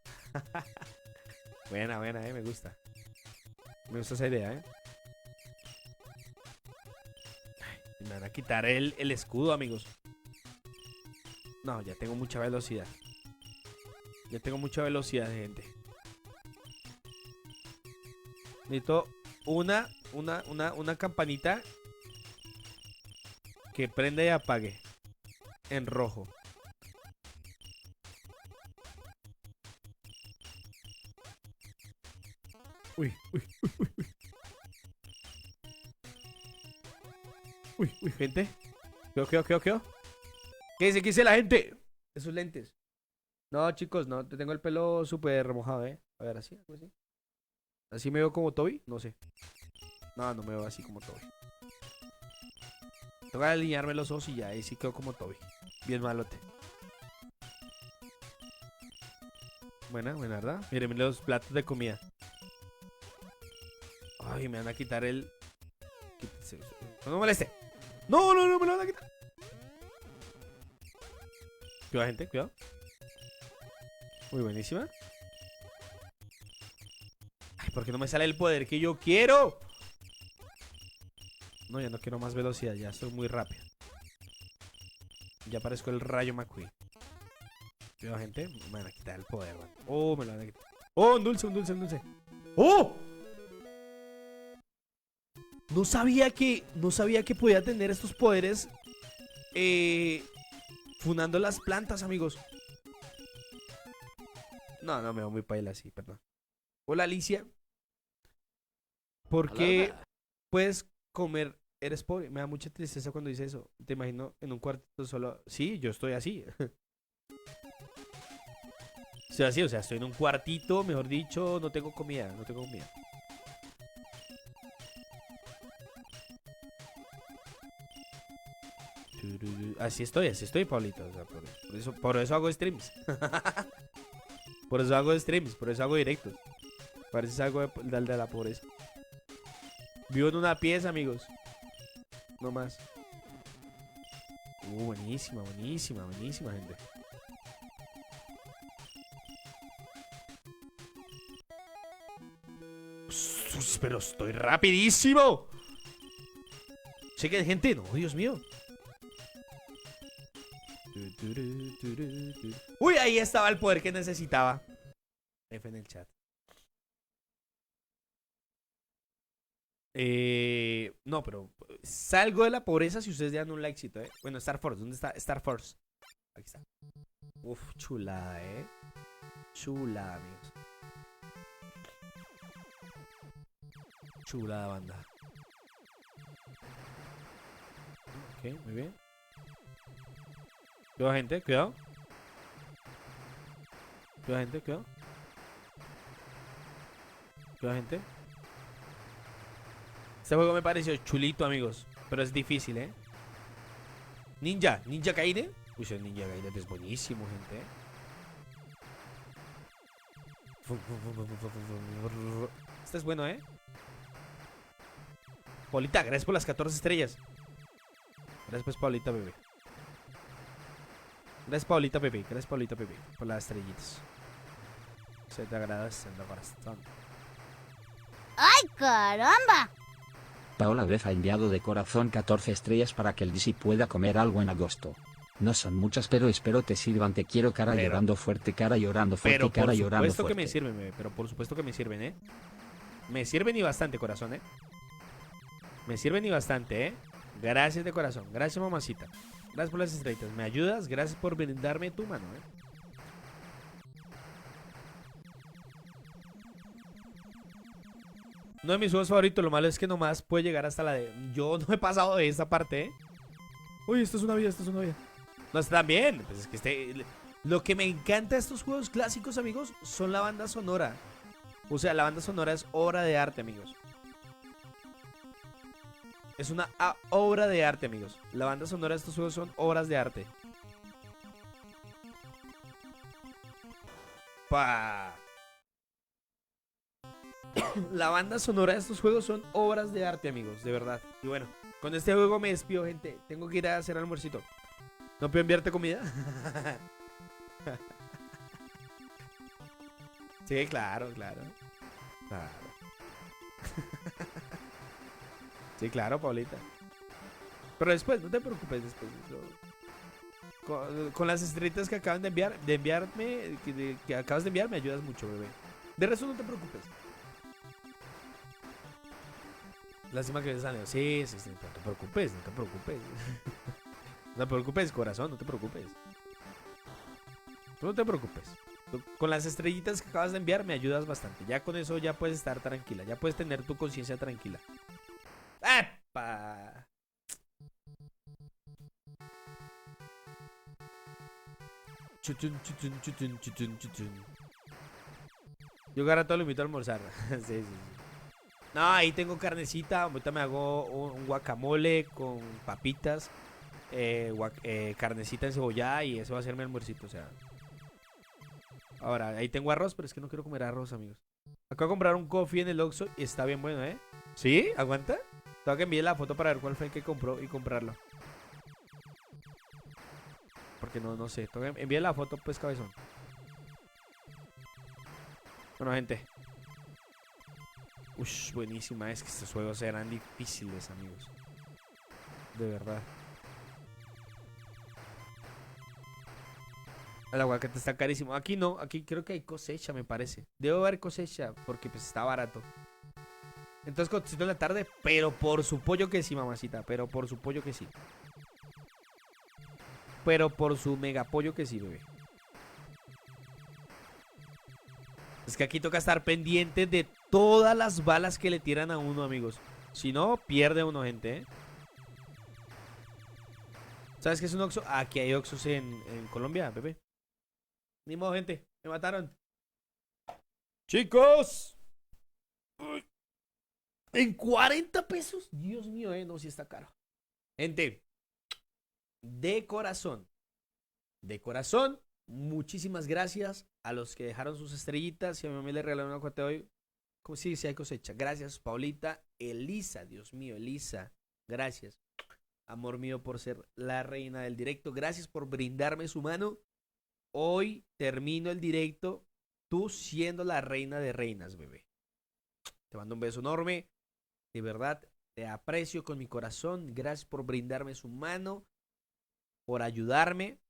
Buena, me gusta. Me gusta esa idea, Me van a quitar el escudo, amigos. No, ya tengo mucha velocidad. Ya tengo mucha velocidad, gente. Necesito una campanita que prenda y apague en rojo. Uy, gente. ¿Qué? ¿Qué dice la gente? Esos lentes. No, chicos, no, te tengo el pelo súper mojado, A ver, así, algo así. ¿Así me veo como Toby? No sé. No, no me veo así como Toby. Tengo que alinearme los ojos y ya, ahí sí quedo como Toby. Bien malote. Buena, ¿verdad? Miren los platos de comida. Ay, me van a quitar el... Quítese. No me moleste. No, me lo van a quitar. Cuidado, gente, cuidado. Muy buenísima. Ay, ¿por qué no me sale el poder que yo quiero? No, ya no quiero más velocidad, ya estoy muy rápido. Ya parezco el Rayo McQueen. Cuidado, gente, me van a quitar el poder, man. Oh, me lo van a quitar. Oh, un dulce. ¡Oh! No sabía que podía tener estos poderes funando las plantas, amigos. No, me veo muy paila así, perdón. Hola, Alicia. ¿Por qué puedes comer? Eres pobre. Me da mucha tristeza cuando dice eso. Te imagino en un cuartito solo. Sí, yo estoy así. Estoy así, o sea, estoy en un cuartito, mejor dicho, no tengo comida. Así estoy, Pablito. O sea, por eso hago streams. Por eso hago streams, por eso hago directos. Pareces algo de la pobreza. Vivo en una pieza, amigos. No más. Buenísima, gente. Pero estoy rapidísimo. Chequen, gente. No, Dios mío. Uy, ahí estaba el poder que necesitaba. F en el chat. No, pero salgo de la pobreza si ustedes dan un likecito, Bueno, Star Force, ¿dónde está Star Force? Aquí está. Uf, chulada, Chulada, amigos. Chulada, banda. Ok, muy bien. Cuidado, gente, cuidado. Cuidado, gente. Este juego me pareció chulito, amigos. Pero es difícil, Ninja Gaiden. Uy, el Ninja Gaiden es buenísimo, gente. Este es bueno, Paulita, gracias por las 14 estrellas. Gracias, pues, Paulita, bebé. Gracias, Paulita, bebé. Por las estrellitas. Se te agradece en la corazón. ¡Ay, caramba! Paola Gref ha enviado de corazón 14 estrellas para que el DC pueda comer algo en agosto. No son muchas, pero espero te sirvan. Te quiero, cara llorando fuerte, cara llorando fuerte, cara llorando fuerte. Por supuesto que me sirven, bebé. Pero por supuesto que me sirven, Me sirven y bastante, corazón, Me sirven y bastante, Gracias de corazón. Gracias, mamacita. Gracias por las estrellitas. ¿Me ayudas? Gracias por brindarme tu mano, Uno de mis juegos favoritos. Lo malo es que nomás puede llegar hasta la de... Yo no he pasado de esta parte, Uy, esto es una vida, No, está bien. Pues es que lo que me encanta de estos juegos clásicos, amigos, son la banda sonora. O sea, la banda sonora es obra de arte, amigos. Es una obra de arte, amigos. La banda sonora de estos juegos son obras de arte. La banda sonora de estos juegos son obras de arte, amigos, de verdad. Y bueno, con este juego me despido, gente. Tengo que ir a hacer almuercito. ¿No puedo enviarte comida? Sí, claro. Sí, claro, Paulita. Pero después, no te preocupes después. Con las estrellitas que acaban de enviarme, que acabas de enviar, me ayudas mucho, bebé. De resto, no te preocupes. Lástima que ves a Neo. Sí, sí, sí, no te preocupes, no te preocupes. No te preocupes, corazón, no te preocupes. Tú no te preocupes. Con las estrellitas que acabas de enviar me ayudas bastante. Ya con eso ya puedes estar tranquila. Ya puedes tener tu conciencia tranquila. ¡Epa! Chutun, chutun, chutun, chutun, chutun. Yo cada rato lo invito a almorzar. Sí, sí, sí. No, ahí tengo carnecita. Ahorita me hago un guacamole con papitas. Carnecita encebollada y eso va a ser mi almuercito, o sea. Ahora, ahí tengo arroz, pero es que no quiero comer arroz, amigos. Acabo de comprar un coffee en el Oxxo y está bien bueno, ¿eh? ¿Sí? ¿Aguanta? Tengo que enviar la foto para ver cuál fue el que compró y comprarlo. Porque no sé. Tengo que enviar la foto, pues, cabezón. Bueno, gente. Ush, buenísima. Es que estos juegos eran difíciles, amigos. De verdad. El aguacate está carísimo. Aquí no, aquí creo que hay cosecha, me parece. Debo haber cosecha porque pues está barato. Entonces cotecito en la tarde, pero por su pollo que sí, mamacita. Pero por su pollo que sí. Pero por su mega pollo que sí, bebé. Es que aquí toca estar pendiente de todas las balas que le tiran a uno, amigos. Si no, pierde uno, gente, ¿eh? ¿Sabes qué es un Oxxo? Aquí hay Oxxos en Colombia, bebé. Ni modo, gente. Me mataron. Chicos. Uy. En 40 pesos. Dios mío, no, si está caro. Gente. De corazón. De corazón. Muchísimas gracias a los que dejaron sus estrellitas. Y a mi mamá le regalaron una cuota hoy. Como sí, sí hay cosecha. Gracias, Paulita. Elisa, Dios mío, Elisa. Gracias. Amor mío por ser la reina del directo. Gracias por brindarme su mano. Hoy termino el directo tú siendo la reina de reinas, bebé. Te mando un beso enorme. De verdad, te aprecio con mi corazón. Gracias por brindarme su mano, por ayudarme,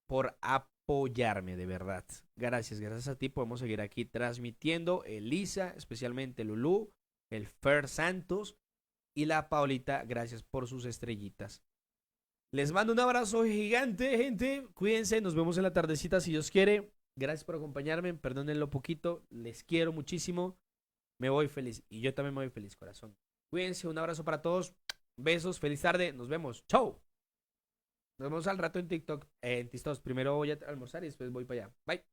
por apoyarme, de verdad. Gracias, gracias a ti podemos seguir aquí transmitiendo. Elisa, especialmente Lulú, el Fer Santos y la Paulita, gracias por sus estrellitas. Les mando un abrazo gigante, gente. Cuídense, nos vemos en la tardecita si Dios quiere. Gracias por acompañarme, perdónenlo poquito. Les quiero muchísimo. Me voy feliz y yo también me voy feliz, corazón. Cuídense, un abrazo para todos. Besos, feliz tarde, nos vemos. Chau. Nos vemos al rato en TikTok, en TikTok. Primero voy a almorzar y después voy para allá. Bye.